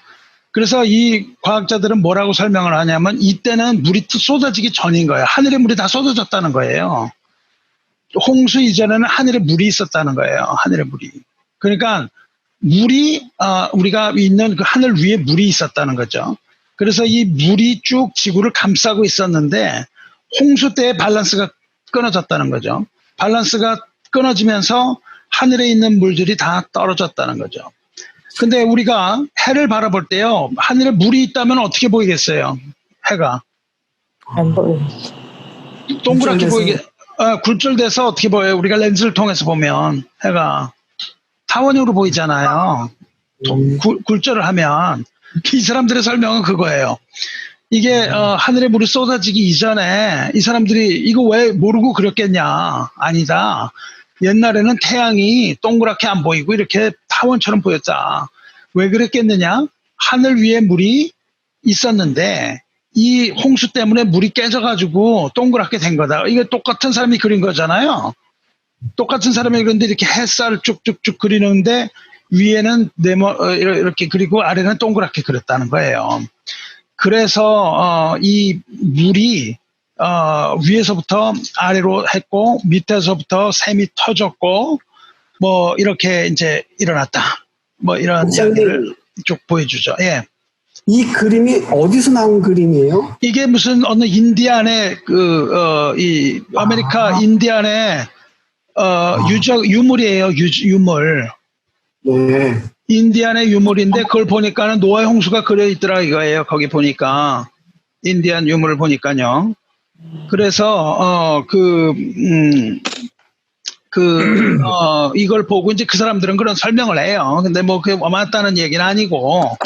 그래서 이 과학자들은 뭐라고 설명을 하냐면 이때는 물이 쏟아지기 전인 거예요. 하늘에 물이 다 쏟아졌다는 거예요. 홍수 이전에는 하늘에 물이 있었다는 거예요. 하늘에 물이. 그러니까 물이 우리가 있는 그 하늘 위에 물이 있었다는 거죠. 그래서 이 물이 쭉 지구를 감싸고 있었는데 홍수 때 밸런스가 끊어졌다는 거죠. 밸런스가 끊어지면서 하늘에 있는 물들이 다 떨어졌다는 거죠. 근데 우리가 해를 바라볼 때요. 하늘에 물이 있다면 어떻게 보이겠어요? 해가. 안 보여요. 동그랗게 보이게. 굴절돼서 어떻게 보여요? 우리가 렌즈를 통해서 보면 해가 타원형으로 보이잖아요. 굴절을 하면 이 사람들의 설명은 그거예요. 이게 하늘에 물이 쏟아지기 이전에 이 사람들이 이거 왜 모르고 그렸겠냐? 아니다. 옛날에는 태양이 동그랗게 안 보이고 이렇게 타원처럼 보였다. 왜 그랬겠느냐? 하늘 위에 물이 있었는데 이 홍수 때문에 물이 깨져가지고 동그랗게 된 거다. 이게 똑같은 사람이 그린 거잖아요. 똑같은 사람이 그런데 이렇게 햇살을 쭉쭉쭉 그리는데 위에는 이렇게 그리고 아래는 동그랗게 그렸다는 거예요. 그래서 이 물이 위에서부터 아래로 했고 밑에서부터 샘이 터졌고 뭐 이렇게 이제 일어났다. 뭐 이런 이야기를 쭉 보여주죠. 예. 이 그림이 어디서 나온 그림이에요? 이게 무슨 어느 인디안의 이 아메리카 인디안의 유물이에요. 유물. 네. 인디안의 유물인데 그걸 보니까는 노아의 홍수가 그려 있더라 이거예요. 거기 보니까 인디안 유물을 보니까요. 그래서 이걸 보고 이제 그 사람들은 그런 설명을 해요. 근데 뭐 그게 맞다는 얘기는 아니고.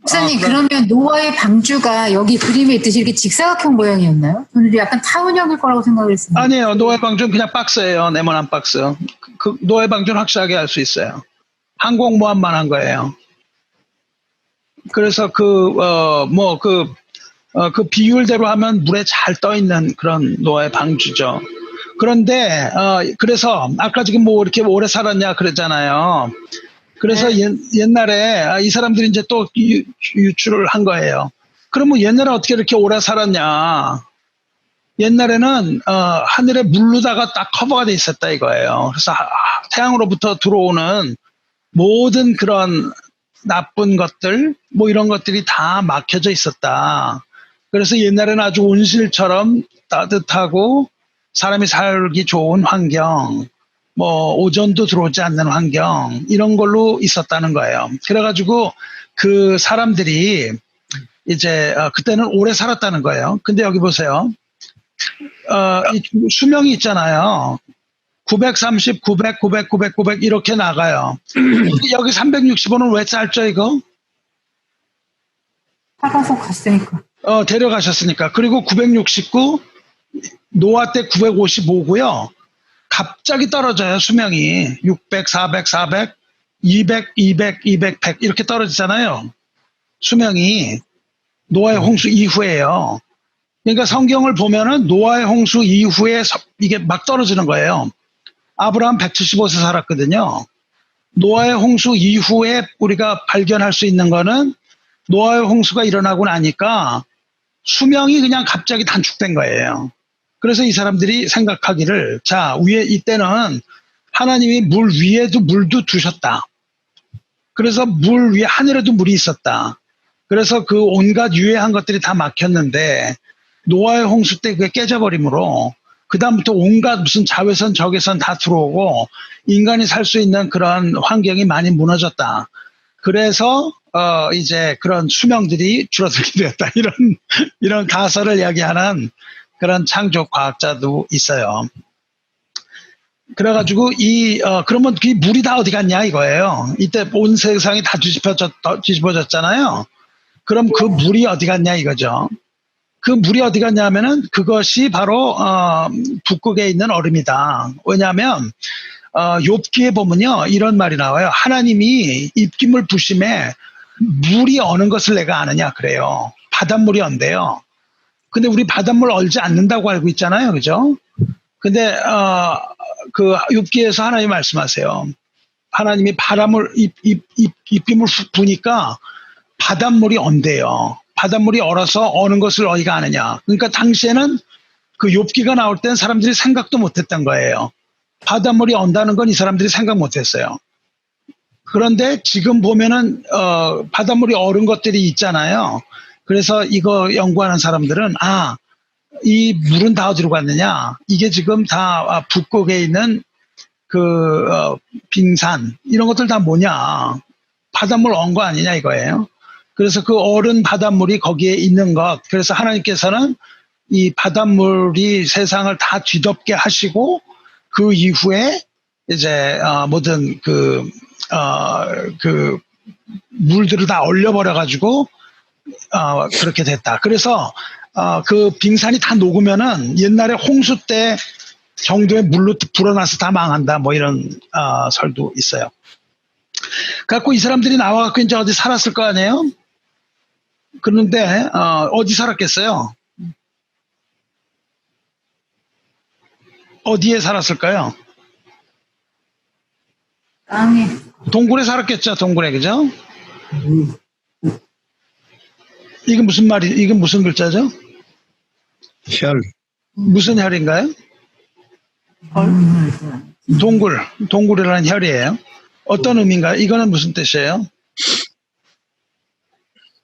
목사님 그러면 노아의 방주가 여기 그림에 있듯이 이렇게 직사각형 모양이었나요? 저는 약간 타원형일 거라고 생각을 했습니다. 아니에요. 노아의 방주는 그냥 박스예요. 네모난 박스. 노아의 방주는 확실하게 알 수 있어요. 항공모함만 한 거예요. 그래서 그 비율대로 하면 물에 잘 떠 있는 그런 노아의 방주죠. 그런데 그래서 아까 지금 뭐 이렇게 오래 살았냐 그랬잖아요. 그래서 옛날에 이 사람들이 이제 또 유출을 한 거예요. 그러면 옛날에 어떻게 이렇게 오래 살았냐? 옛날에는 하늘에 물로다가 딱 커버가 돼 있었다 이거예요. 그래서 태양으로부터 들어오는 모든 그런 나쁜 것들, 뭐 이런 것들이 다 막혀져 있었다. 그래서 옛날에는 아주 온실처럼 따뜻하고 사람이 살기 좋은 환경, 뭐 오존도 들어오지 않는 환경 이런 걸로 있었다는 거예요. 그래가지고 그 사람들이 이제 그때는 오래 살았다는 거예요. 근데 여기 보세요. 이 수명이 있잖아요. 930, 900, 900, 900, 900 이렇게 나가요. 여기 365는 왜 짧죠, 이거? 살아서 갔으니까. 데려가셨으니까. 그리고 969, 노아 때 955고요. 갑자기 떨어져요, 수명이. 600, 400, 400, 200, 200, 200, 100 이렇게 떨어지잖아요. 수명이. 노아의 홍수 이후에요. 그러니까 성경을 보면은 노아의 홍수 이후에 이게 막 떨어지는 거예요. 아브라함 175세 살았거든요. 노아의 홍수 이후에 우리가 발견할 수 있는 거는 노아의 홍수가 일어나고 나니까 수명이 그냥 갑자기 단축된 거예요. 그래서 이 사람들이 생각하기를, 자, 위에 이때는 하나님이 물 위에도 물도 두셨다. 그래서 물 위에 하늘에도 물이 있었다. 그래서 그 온갖 유해한 것들이 다 막혔는데 노아의 홍수 때 그게 깨져버리므로 그다음부터 온갖 무슨 자외선 적외선 다 들어오고 인간이 살 수 있는 그런 환경이 많이 무너졌다. 그래서 이제 그런 수명들이 줄어들게 되었다. 이런 가설을 이야기하는 그런 창조 과학자도 있어요. 그래가지고 그러면 그 물이 다 어디 갔냐 이거예요. 이때 온 세상이 다 뒤집어졌잖아요. 그럼 그 물이 어디 갔냐 이거죠. 그 물이 어디 갔냐 하면은 그것이 바로 북극에 있는 얼음이다. 왜냐하면 욥기에 보면요 이런 말이 나와요. 하나님이 입김을 부심에 물이 어는 것을 내가 아느냐 그래요. 바닷물이 언대요. 근데 우리 바닷물 얼지 않는다고 알고 있잖아요, 그죠? 근데 그 욥기에서 하나님이 말씀하세요. 하나님이 바람을 입김을 훅 부니까 바닷물이 언대요. 바닷물이 얼어서 어는 것을 어디가 아느냐. 그러니까 당시에는 그 욥기가 나올 땐 사람들이 생각도 못했던 거예요. 바닷물이 언다는 건 이 사람들이 생각 못했어요. 그런데 지금 보면은 바닷물이 얼은 것들이 있잖아요. 그래서 이거 연구하는 사람들은 이 물은 다 어디로 갔느냐. 이게 지금 다 북극에 있는 그 빙산 이런 것들 다 뭐냐. 바닷물 언 거 아니냐 이거예요. 그래서 그 얼은 바닷물이 거기에 있는 것. 그래서 하나님께서는 이 바닷물이 세상을 다 뒤덮게 하시고 그 이후에 이제 모든 그 물들을 다 얼려버려 가지고 그렇게 됐다. 그래서 그 빙산이 다 녹으면은 옛날에 홍수 때 정도의 물로 불어나서 다 망한다. 뭐 이런 설도 있어요. 갖고 이 사람들이 나와갖고 이제 어디 살았을 거 아니에요? 그런데 어디 살았겠어요? 어디에 살았을까요? 땅에. 동굴에 살았겠죠, 동굴에, 그죠? 이건 무슨 이건 무슨 글자죠? 혈. 무슨 혈인가요? 동굴이라는 혈이에요. 어떤 의미인가요? 이거는 무슨 뜻이에요?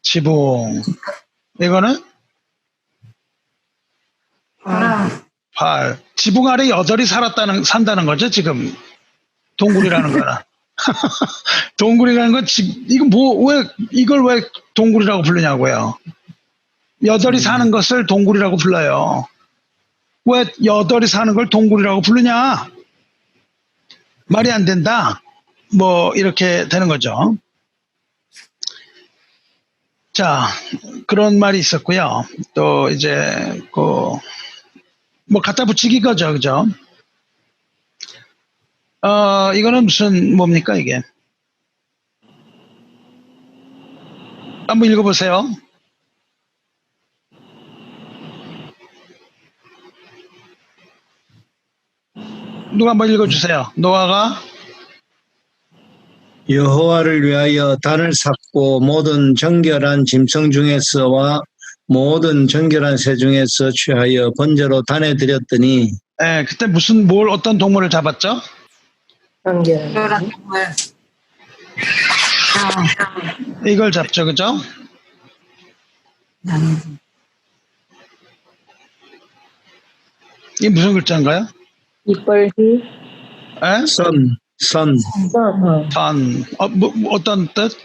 지붕. 이거는? 발. 지붕 아래 여덟이 산다는 거죠, 지금. 동굴이라는 거는. 동굴이라는 건 이걸 왜 동굴이라고 부르냐고요. 여덟이 사는 것을 동굴이라고 불러요. 왜 여덟이 사는 걸 동굴이라고 부르냐? 말이 안 된다. 뭐 이렇게 되는 거죠. 자, 그런 말이 있었고요. 또 이제 뭐 갖다 붙이기 거죠, 그죠? 이거는 뭡니까 이게? 한번 읽어보세요. 누가 한번 읽어주세요. 노아가 여호와를 위하여 단을 샀고 모든 정결한 짐승 중에서와 모든 정결한 새 중에서 취하여 번제로 단에 드렸더니 그때 어떤 동물을 잡았죠? 한결. 이걸 잡죠, 그죠? 이게 무슨 글자인가요? 이빨이 선. 선. 선. 어떤 뜻?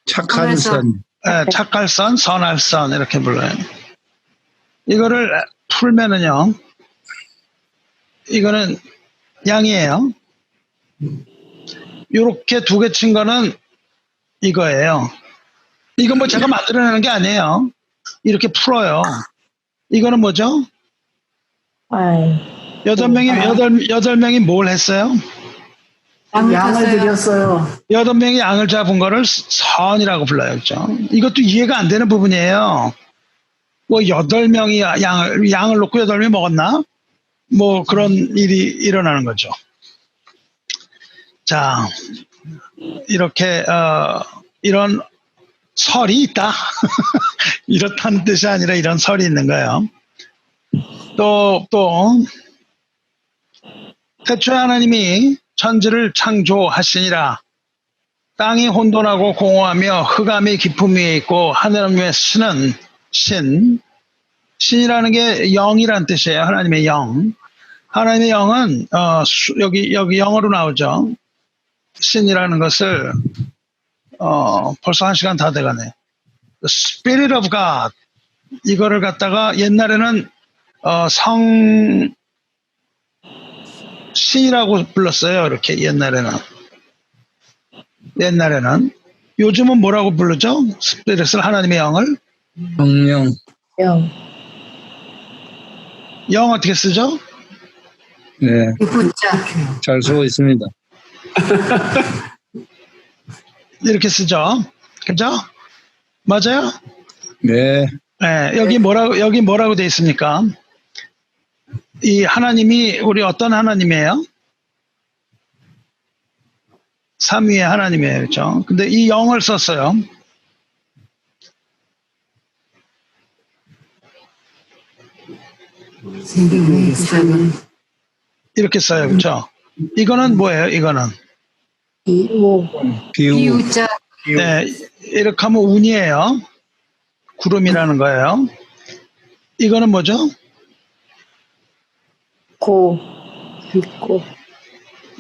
착한 선. 착할 선, 선할 선 이렇게 불러요. 이거를 풀면은요, 이거는 양이에요. 요렇게 두 개 친 거는 이거예요. 이건 뭐 제가 만들어내는 게 아니에요. 이렇게 풀어요. 이거는 뭐죠? 아이, 여덟 명이 뭘 했어요? 양을 양을 탔어요. 드렸어요. 8명이 양을 잡은 거를 선이라고 불러요. 그죠? 이것도 이해가 안 되는 부분이에요. 뭐 8명이 양을 놓고 8명이 먹었나? 뭐 그런 일이 일어나는 거죠. 자, 이렇게 이런 설이 있다. 이렇다는 뜻이 아니라 이런 설이 있는 거예요. 또 태초에 하나님이 천지를 창조하시니라. 땅이 혼돈하고 공허하며 흑암이 깊음 위에 있고 하늘 위에 신은 신이라는 게 영이란 뜻이에요. 하나님의 영. 하나님의 영은 여기 영어로 나오죠. 신이라는 것을 벌써 1시간 다 돼가네. The Spirit of God. 이거를 갖다가 옛날에는 신이라고 불렀어요. 이렇게 옛날에는. 요즘은 뭐라고 부르죠? 스피릿을, 하나님의 영을? 성령. 영. 영 어떻게 쓰죠? 네, 부자. 잘 쓰고 있습니다. 이렇게 쓰죠. 그죠? 맞아요? 네, 네, 여기 뭐라고 돼 있습니까? 이 하나님이 우리 어떤 하나님이에요? 삼위의 하나님이에요. 그렇죠? 근데 이 영을 썼어요. 이렇게 써요. 그렇죠? 이거는 뭐예요? 이거는 이오. 비유. 비우자. 네, 이렇게 하면 운이에요. 구름이라는 거예요. 이거는 뭐죠? 고. 있고.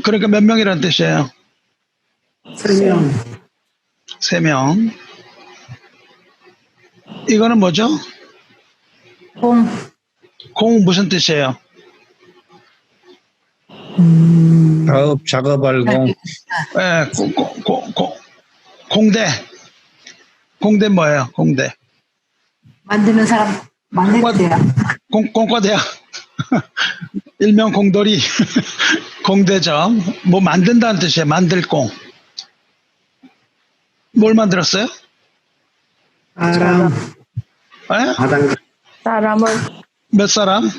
그러니까 몇 명이라는 뜻이에요? 3명. 3명. 이거는 뭐죠? 공 무슨 뜻이에요? 작업할 공. 네, 공대. 공대 뭐예요? 공대. 만드는 사람 만들 때야. 공과대야. 일명 공돌이. 공대죠. 뭐 만든다는 뜻이에요. 만들 공. 뭘 만들었어요? 사람. 네? 마당. 사람을. 몇 사람?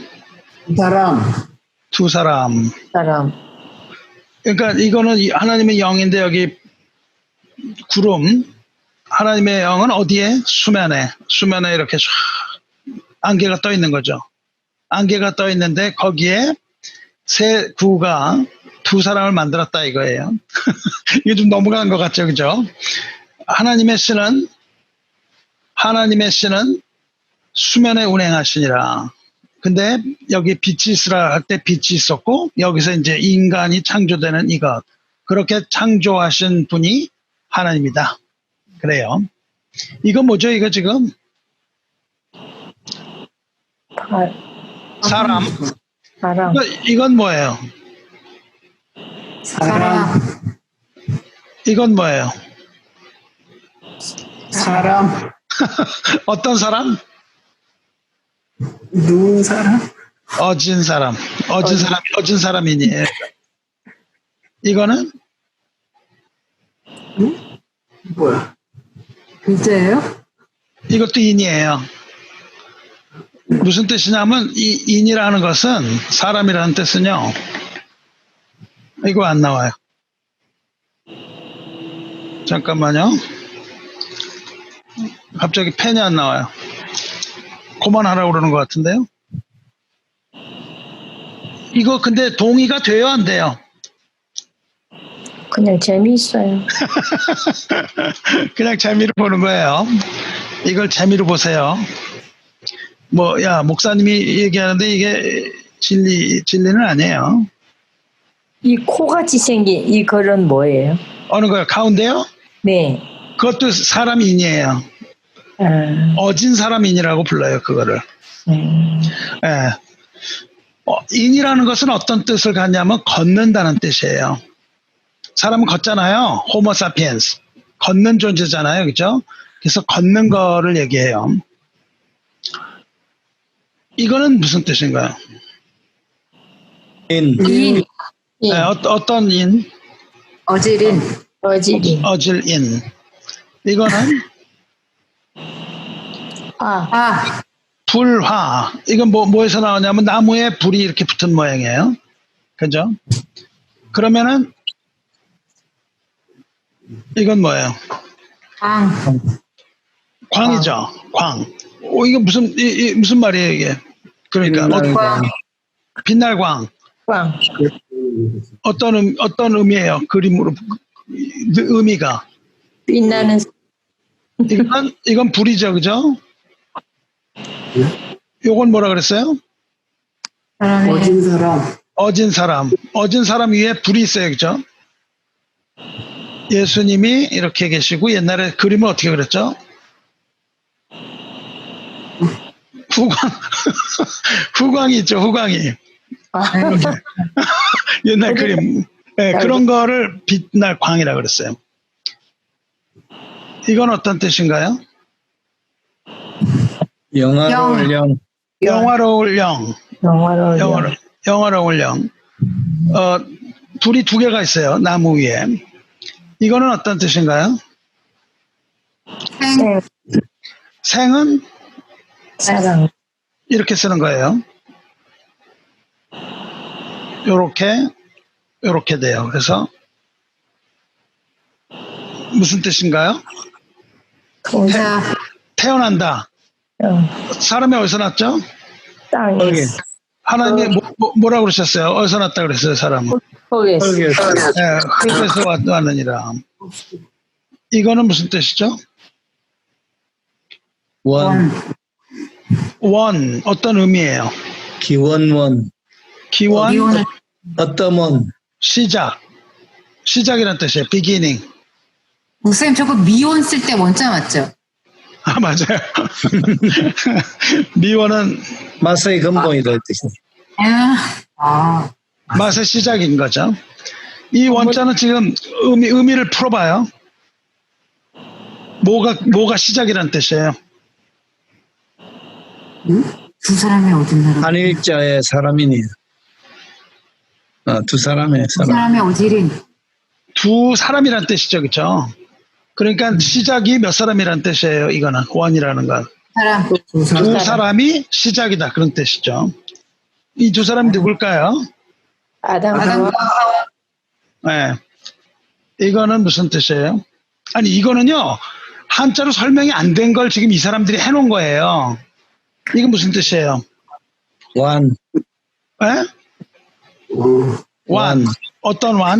사람. 2사람. 사람. 그러니까 이거는 하나님의 영인데 여기 구름. 하나님의 영은 어디에? 수면에 이렇게 쫙 안개가 떠 있는 거죠. 안개가 떠 있는데 거기에 새 구가 2사람을 만들었다 이거예요. 이게 좀 넘어가는 것 같죠, 그죠? 하나님의 씨는 수면에 운행하시니라. 근데 여기 빛이 있으라 할 때 빛이 있었고 여기서 이제 인간이 창조되는 이것. 그렇게 창조하신 분이 하나님이다. 그래요. 이거 뭐죠? 이거 지금? 사람. 이건 뭐예요? 사람. 이건 뭐예요? 사람. 어떤 사람? 누운 사람. 어진 사람이니. 이거는? 뭐야? 글자예요? 이것도 인이에요. 무슨 뜻이냐면 이 인이라는 것은 사람이라는 뜻은요. 이거 안 나와요. 잠깐만요. 갑자기 펜이 안 나와요. 그만하라고 그러는 것 같은데요. 이거 근데 동의가 돼요, 안 돼요? 그냥 재미있어요. 그냥 재미로 보는 거예요. 이걸 재미로 보세요. 목사님이 얘기하는데 이게 진리는 아니에요. 이 코같이 생긴 이 글은 뭐예요? 어느 거요? 가운데요? 네. 그것도 사람인이에요. 어진 사람인이라고 불러요, 그거를. 예. 인이라는 것은 어떤 뜻을 갖냐면 걷는다는 뜻이에요. 사람은 걷잖아요. 호모 사피엔스. 걷는 존재잖아요. 그죠? 그래서 걷는 거를 얘기해요. 이거는 무슨 뜻인가요? 인, 인, 인, 예, 어떤 인? 어질인. 어질인, 어질인. 이거는 아, 불화. 이건 뭐에서 나오냐면 나무에 불이 이렇게 붙은 모양이에요. 그죠? 그러면은 이건 뭐예요? 강. 광이죠. 광. 이게 무슨 말이에요, 이게? 그러니까 빛날광. 빛날 광. 광, 어떤 의미예요? 그림으로 의미가. 빛나는 이건 불이죠, 그죠? 요건 뭐라 그랬어요? 사람의 어진 사람. 어진 사람. 어진 사람 위에 불이 있어요, 그죠? 예수님이 이렇게 계시고 옛날에 그림을 어떻게 그렸죠? 후광. 후광이 있죠, 후광이. 옛날 그림. 네, 그런 거를 빛날 광이라 그랬어요. 이건 어떤 뜻인가요? 영화로울 영, 영화로울 영. 영화로울 영. 불이 두 개가 있어요, 나무 위에. 이거는 어떤 뜻인가요? 생. 생은 사랑, 이렇게 쓰는 거예요. 요렇게 돼요. 그래서 무슨 뜻인가요? 자, 태어난다. 사람이 어디서 났죠? 땅에, 하나님이 뭐라고 그러셨어요? 어디서 났다 그랬어요, 사람은? 흙에서, 네, 흙에서 왔느니라. 이거는 무슨 뜻이죠? 원, 원, 어떤 의미예요? 기원원, 기원, 미원을 어떠먼, 시작이란 뜻이에요. beginning. 목사님 저거 미원 쓸 때 원자 맞죠? 아, 맞아요. 미원은 맛의 근본이다 뜻이죠. 맛의 시작인 거죠. 이 원자는 지금 의미를 풀어봐요. 뭐가 시작이란 뜻이에요? 두 사람의 어진 사람. 한일자의 사람이니. 두 사람의 두 사람. 사람의 어질인. 두 사람이란 뜻이죠, 그렇죠? 그러니까 시작이 몇 사람이란 뜻이에요. 이거는 원이라는 건. 사람. 두 사람이 시작이다 그런 뜻이죠. 이 두 사람이 누굴까요? 아담, 아담. 하와, 네. 이거는 무슨 뜻이에요? 아니 이거는요 한자로 설명이 안 된 걸 지금 이 사람들이 해놓은 거예요. 이건 무슨 뜻이에요? 완, 네? 완. 어떤 완?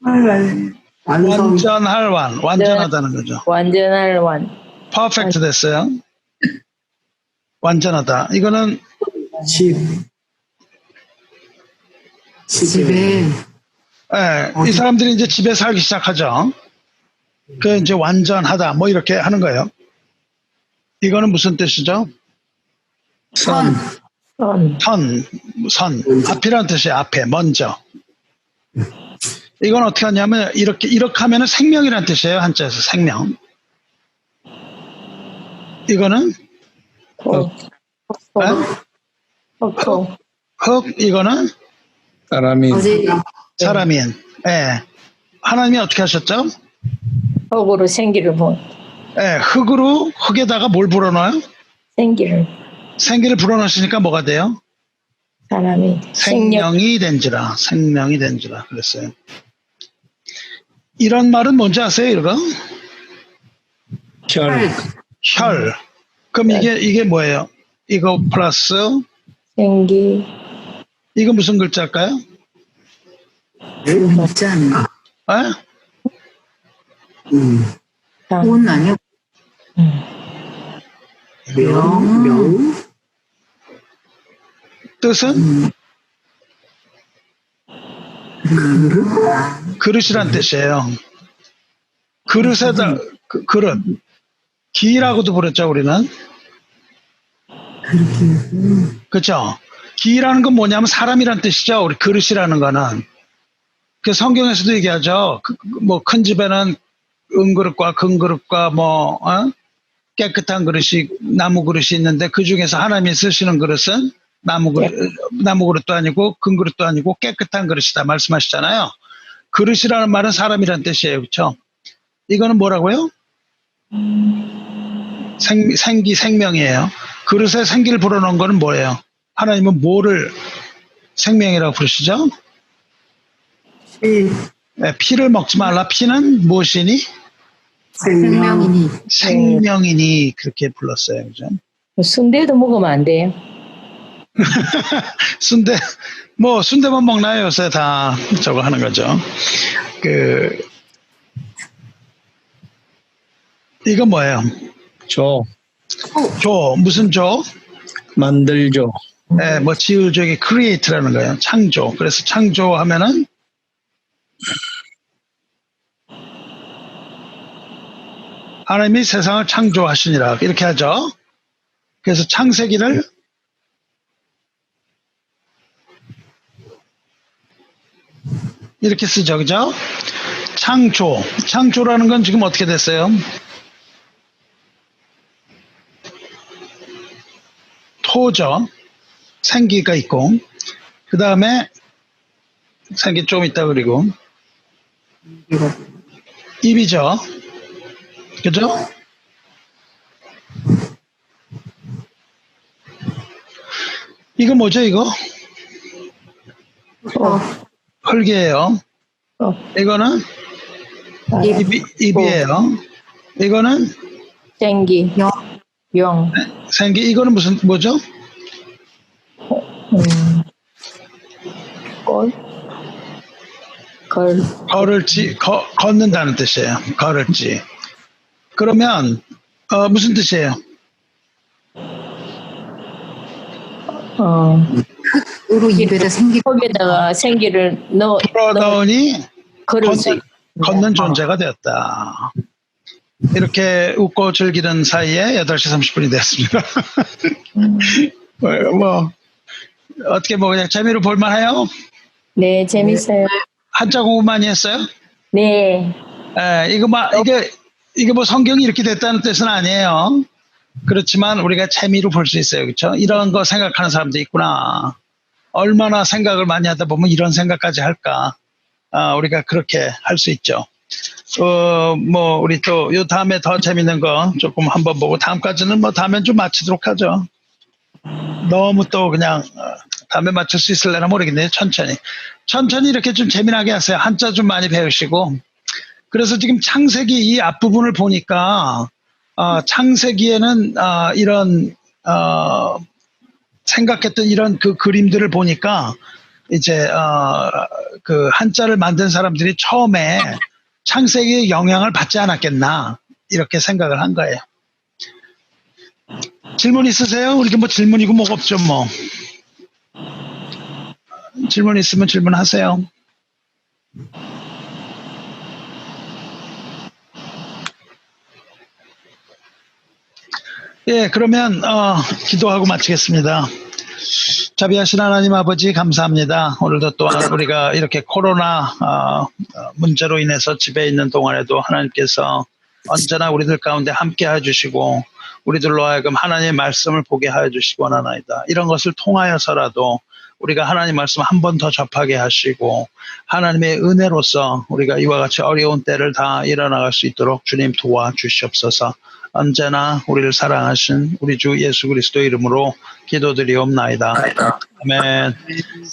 완성. 완전할 완. 완전하다는 거죠. 완전할 완, 퍼펙트 됐어요. 완전하다. 이거는 집. 집에. 예, 이 사람들이 이제 집에 살기 시작하죠. 그 이제 완전하다 뭐 이렇게 하는 거예요. 이거는 무슨 뜻이죠? 선, 선, 앞이라는 뜻이에요. 앞에 먼저. 이건 어떻게 하냐면 이렇게 하면은 생명이라는 뜻이에요. 한자에서 생명. 이거는 코, 네? 흙. 이거는 사람이, 어질인. 사람인. 예. 하나님이 어떻게 하셨죠? 흙으로 생기를 본, 예, 흙에다가 뭘 불어넣어요? 생기를 불어넣으시니까 뭐가 돼요? 사람이 생명이 된지라 그랬어요. 이런 말은 뭔지 아세요? 이거? 혈, 혈. 그럼 이게 뭐예요? 이거 플러스 생기, 이거 무슨 글자일까요? 맞지 않나? 에? 당, 온 아니야? 명. 뜻은? 그릇이란 뜻이에요. 그릇에다 그릇. 기라고도 부르죠 우리는. 그렇게. 그렇죠? 기라는 건 뭐냐면 사람이란 뜻이죠. 우리 그릇이라는 거는. 그 성경에서도 얘기하죠. 뭐 큰 집에는 은그릇과 금그릇과 뭐 깨끗한 그릇이 나무 그릇이 있는데 그 중에서 하나님이 쓰시는 그릇은 나무 그릇도 아니고 금그릇도 아니고 깨끗한 그릇이다 말씀하시잖아요. 그릇이라는 말은 사람이란 뜻이에요. 그렇죠? 이거는 뭐라고요? 생명이에요. 그릇에 생기를 불어넣은 거는 뭐예요? 하나님은 뭐를 생명이라고 부르시죠? 네, 피를 먹지 말라. 피는 무엇이니? 생명이니. 생명이니 그렇게 불렀어요. 그죠? 순대도 먹으면 안 돼요. 순대만 먹나요? 요새 다 저거 하는 거죠. 이거 뭐예요? 조, 무슨 조? 만들조. 네, 뭐 지우족이 create라는 거예요. 창조. 그래서 창조하면은 하나님이 세상을 창조하시니라 이렇게 하죠. 그래서 창세기를 이렇게 쓰죠. 그죠? 창조라는 건 지금 어떻게 됐어요? 토죠. 생기가 있고 그 다음에 생기 좀 있다 그리고 입이죠. 그죠? 이거 뭐죠 이거? 흙이에요. 이거는 입이에요. 이거는 생기, 영, 생기. 이거는 뭐죠? 걷는다는 뜻이에요. 걸을지. 그러면 무슨 뜻이에요? 으로 입에다 생기. 거기에다가 생기를 풀어넣으니 걸을 수 걷는 존재가 되었다. 이렇게 웃고 즐기는 사이에 8시 30분이 됐습니다. 뭐 어떻게 뭐 그냥 재미로 볼만해요? 네, 재밌어요. 한자 공부 많이 했어요? 네. 이게 뭐 성경이 이렇게 됐다는 뜻은 아니에요. 그렇지만 우리가 재미로 볼 수 있어요. 그렇죠? 이런 거 생각하는 사람도 있구나. 얼마나 생각을 많이 하다 보면 이런 생각까지 할까. 우리가 그렇게 할 수 있죠. 뭐 우리 또 요 다음에 더 재밌는 거 조금 한번 보고 다음까지는 뭐 다음엔 좀 마치도록 하죠. 너무 또 그냥 다음에 맞출 수 있을려나 모르겠네요. 천천히 이렇게 좀 재미나게 하세요. 한자 좀 많이 배우시고. 그래서 지금 창세기 이 앞부분을 보니까 창세기에는 이런 생각했던 이런 그 그림들을 보니까 이제 그 한자를 만든 사람들이 처음에 창세기의 영향을 받지 않았겠나 이렇게 생각을 한 거예요. 질문 있으세요? 우리 뭐 질문이고 뭐가 없죠 뭐. 질문 있으면 질문하세요. 예, 그러면 기도하고 마치겠습니다. 자비하신 하나님 아버지 감사합니다. 오늘도 또한 우리가 이렇게 코로나 문제로 인해서 집에 있는 동안에도 하나님께서 언제나 우리들 가운데 함께 해주시고 우리들로 하여금 하나님의 말씀을 보게 하여 주시기 원하나이다. 이런 것을 통하여서라도 우리가 하나님 말씀 한 번 더 접하게 하시고 하나님의 은혜로서 우리가 이와 같이 어려운 때를 다 일어나갈 수 있도록 주님 도와주시옵소서. 언제나 우리를 사랑하신 우리 주 예수 그리스도 이름으로 기도드리옵나이다. 아멘.